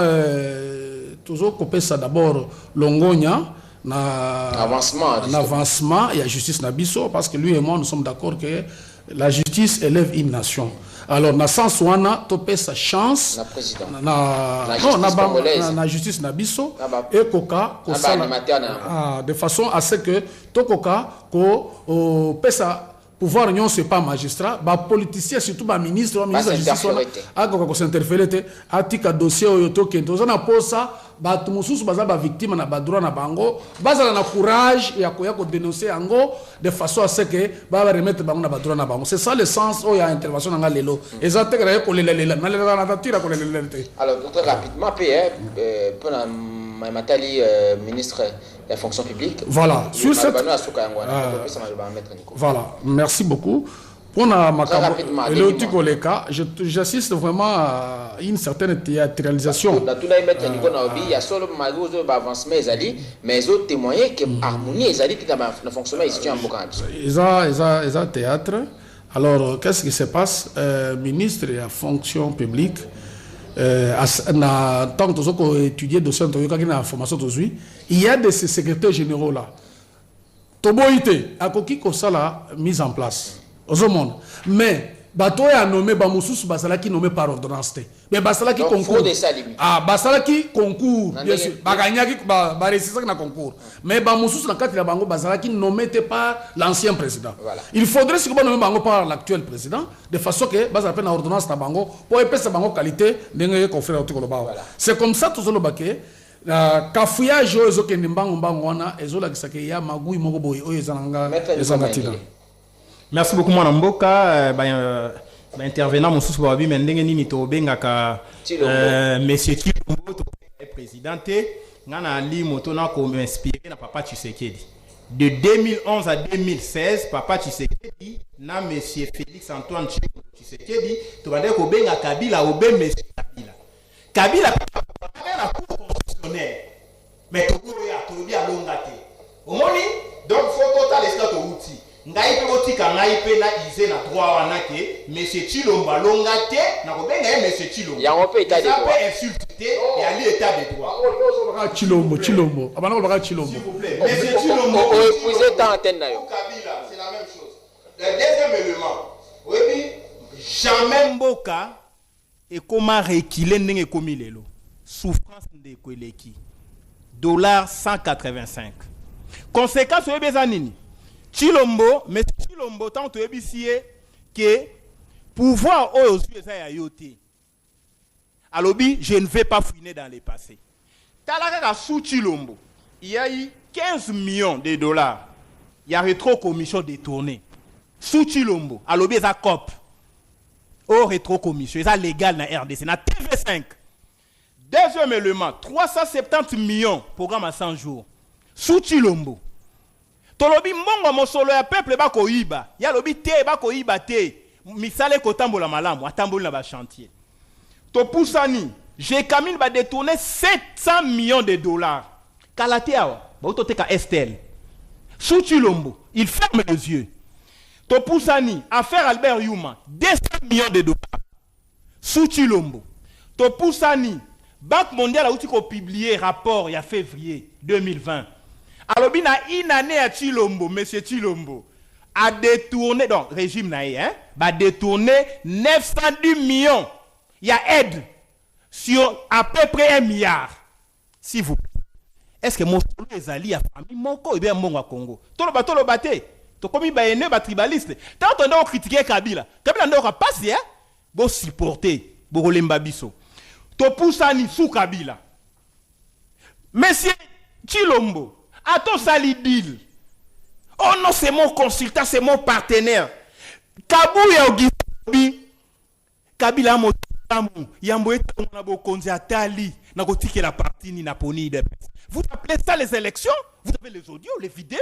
toujours couper ça d'abord Longonia avancement il y a justice Nabiso parce que lui et moi nous sommes d'accord que la justice élève une nation. Alors, dans le sens où on a topé sa chance, la justice Nabiso et Koka, de façon à ce que Tokoka, pesa pouvoir non c'est pas magistrat, bah politicien surtout bah ministre de la justice, s'interférer, atika dossier au yoto qui on a posé ça. Batu mususu baza ba victime na badroit na bango baza na courage ya ko dénoncer ango de façon à ce que ba remettre bango na badroit na bango. C'est ça le sens où il y a intervention na lelo exactement ko lelela na la nature ko lelela. Alors très rapidement pour la matali ministre de la fonction publique. Voilà sur cette voilà merci beaucoup. J'assiste vraiment à une certaine théâtralisation. Il y a seulement avancement, mais ils ont témoigné que l'harmonie ne fonctionne pas ici en Ils ont théâtre. Alors, qu'est-ce qui se passe? Ministre de la fonction publique, tant que nous étudié dossier de la formation, il y a des secrétaires généraux là. Toboïté, à qui ça la mise en place. Mais bato a nommé Bamoussous Basalaki nommé par ordonnance. Mais Basalaki concours. Ah, Basalaki concours. Bien sûr. Baganyaki réussir na concours. Mais Bamoussous na quatre la bango Basalaki nommé par l'ancien président. Voilà. Il faudrait que nommer bango par l'actuel président de façon que Basal na ordonnance na bango pour épaisser sa bango qualité d'engager confrère au Voilà. C'est comme ça tout le baquet. Kafouillage aux okende mbango mbango wana ezola kisake ya magui moko boy oyo ezanga ezangatina. Merci beaucoup, mon amboka. Intervenant, mon sous babi, mais ndenge nini to bengaka monsieur Chilombo, présidenté, ngana li motona ko m'inspirer na papa Tshisekedi. De 2011 à 2016, papa Tshisekedi na monsieur Félix Antoine Tshisekedi, to bande ko benga Kabila obe monsieur Kabila. Kabila la cour constitutionnelle. Mais Togo ya Tobi a longate. Omoni donc faut total estat outil. Ngai pe botika ngai pe na ize na droit wana ke monsieur Chilombo longate na ko benga monsieur Chilombo. Ya on peut état de droit. Ça peut insulter et aller état de droit. Chilombo. Abana ba Chilombo. S'il vous plaît. Monsieur Chilombo. Vous êtes en antenne na yo. Kabila, c'est la même chose. Le deuxième élément. Oui, jamais Mboka et comment reculer ndenge komi lelo. Souffrance de Kweleki. $185. Conséquence au bezanini. Chilombo, mais Chilombo tant to ebisie que pouvoir aux yeux ya yoté. Alobi, je ne vais pas fouiner dans les passés. Talaka sous Chilombo, il y a eu 15 millions de dollars. Il y a rétro-commission détournée. Sous Chilombo, alobi eza COP. Au rétro-commission, eza légal na RDC, na TV5. Deuxième élément, 370 millions, programme à 100 jours. Sous Chilombo. Tolobi mbongo mosolo ya peuple bako iba. Ya lobi te bako iba te. Misale kotambola malamu, atambola na ba chantier. To poussani, j'ai Camille va détourner 700 millions de dollars. Kalate awa, ba utoteka Estelle. Sous Chilombo, il ferme les yeux. To poussani, affaire Albert Yuma, 200 millions de dollars. Sous Chilombo. To poussani, Banque mondiale a aussi publié rapport il y a février 2020. Alors, il y a une année à Chilombo, monsieur Chilombo, a détourné, donc, régime naïe, a détourné 910 millions. Il y a aide sur à peu près 1 milliard. S'il vous plaît. Est-ce que mon solo est allié à famille, mon co, et bien mon Congo? Tolo baté. To comme il va être un tribaliste. Tant on a critiqué Kabila. Kabila n'a pas passé, hein? Bon supporter, bon lembabiso. To poussani sous Kabila. Monsieur Chilombo. Attends, Salidil. Oh non, c'est mon consultant, c'est mon partenaire. Kabouya Ogibi. Kabila Motamu. Yamboé Tonabo Konzi Atali. Nagotike la partie ni Naponi. Vous appelez ça les élections? Vous avez les audios, les vidéos?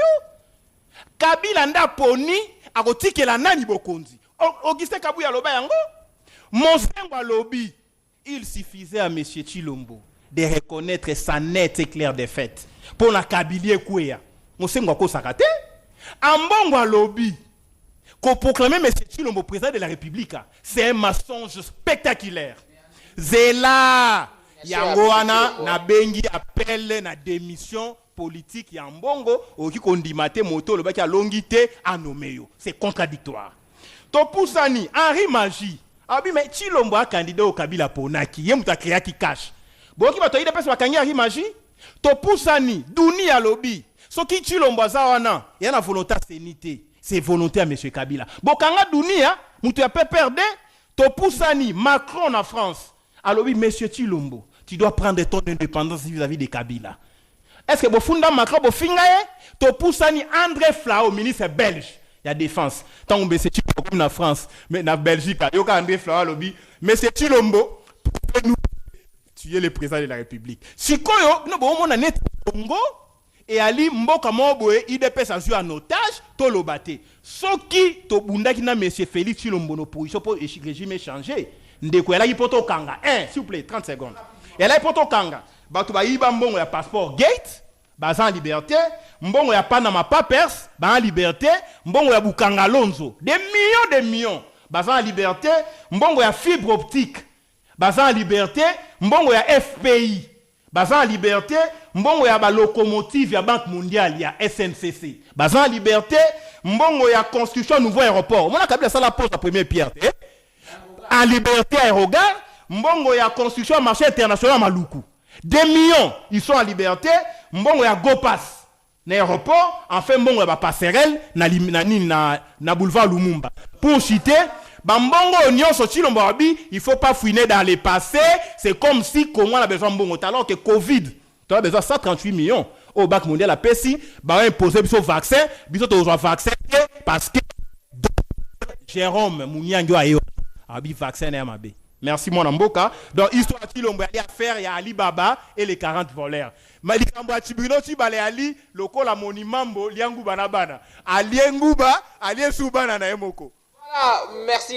Kabila Nda Poni. Agotike la Nani Bokonzi. Augustin Kabouya Loba Yango. Monsengo Lobi. Il suffisait à M. Chilombo de reconnaître sa nette et claire défaite. Pour la Kabylie Kouya. Monsengo Ako Sakate. Ambongo Lobi. Qu'on proclame M. Chilombo président de la République. C'est un mensonge spectaculaire. Zela. Yangoana na bengi appelle na démission politique Yambongo. Oki kondimate moto le baki a longité à noméo. C'est contradictoire. Topusani, Henri Magie. Abi mais Chilombo a candidat au Kabila Ponaki. Yé mouta créa qui cache. Bon qui va te y de personne va kangi Henri Magie. Topusani, Douni à lobby. So qui Chilombo a zawana. Y a la volonté sénité. C'est volonté à M. Kabila. Bon kanga Douni a mouta a peu perdre. Topusani, Macron en France. Alors oui, M. Chilombo, tu dois prendre ton indépendance vis-à-vis de Kabila. Est-ce que vous fondez Macron, vous finissez? Topusani, André Flao, ministre belge. Il y a défense. Tant que M. Chilombo en France, mais en Belgique, il y a André Flao lobby. M. Chilombo, pour nous tuer le président de la République. Si nous avons un Congo et Ali Mboka Moboe, IDPS a joué en otage, tout le batté. Ce qui, to bundaki na M. Félix Chilombo, nos positions pour le régime échangé. Ndeko elle a poto kanga. S'il vous plaît, 30 secondes. Elle a poto kanga. Batu ba yiba mbongo ya passeport gate, bazan liberté, mbongo ya Panama Papers, bazan liberté, mbongo ya Bukanga Lonzo. Des millions. Bazan liberté, mbongo ya fibre optique. Bazan liberté, mbongo ya FPI. Bazan liberté, mbongo ya ba locomotive ya Banque mondiale ya SNCC. Bazan liberté, mbongo ya construction nouveau aéroport. Mona kabila ça la pose la première pierre. En liberté aérogare, mbongo ya construction marché international Maluku. 2 millions, ils sont en liberté, mbongo ya Gopas. L'aéroport, enfin mbongo ya passerelle na boulevard Lumumba. Pour citer, mbongo Union Chilombo Abi, il faut pas fouiner dans les passés, c'est comme si Congo a besoin de mbongo alors que Covid, tu as besoin de 138 millions. Au Banque mondiale la PESI, va imposer le vaccin, biso to vaccin parce que Jérôme Mouniangyo ayo Abi vaccin et Amabe. Merci mon Amboka. Donc histoire Chilombo Ali affaire il y a Ali Baba et les 40 voleurs. Malikambo Chibino Chibale Ali loko la monimambo liangu banabana. Ali Nguba, Ali Subana na Emoko. Voilà, merci.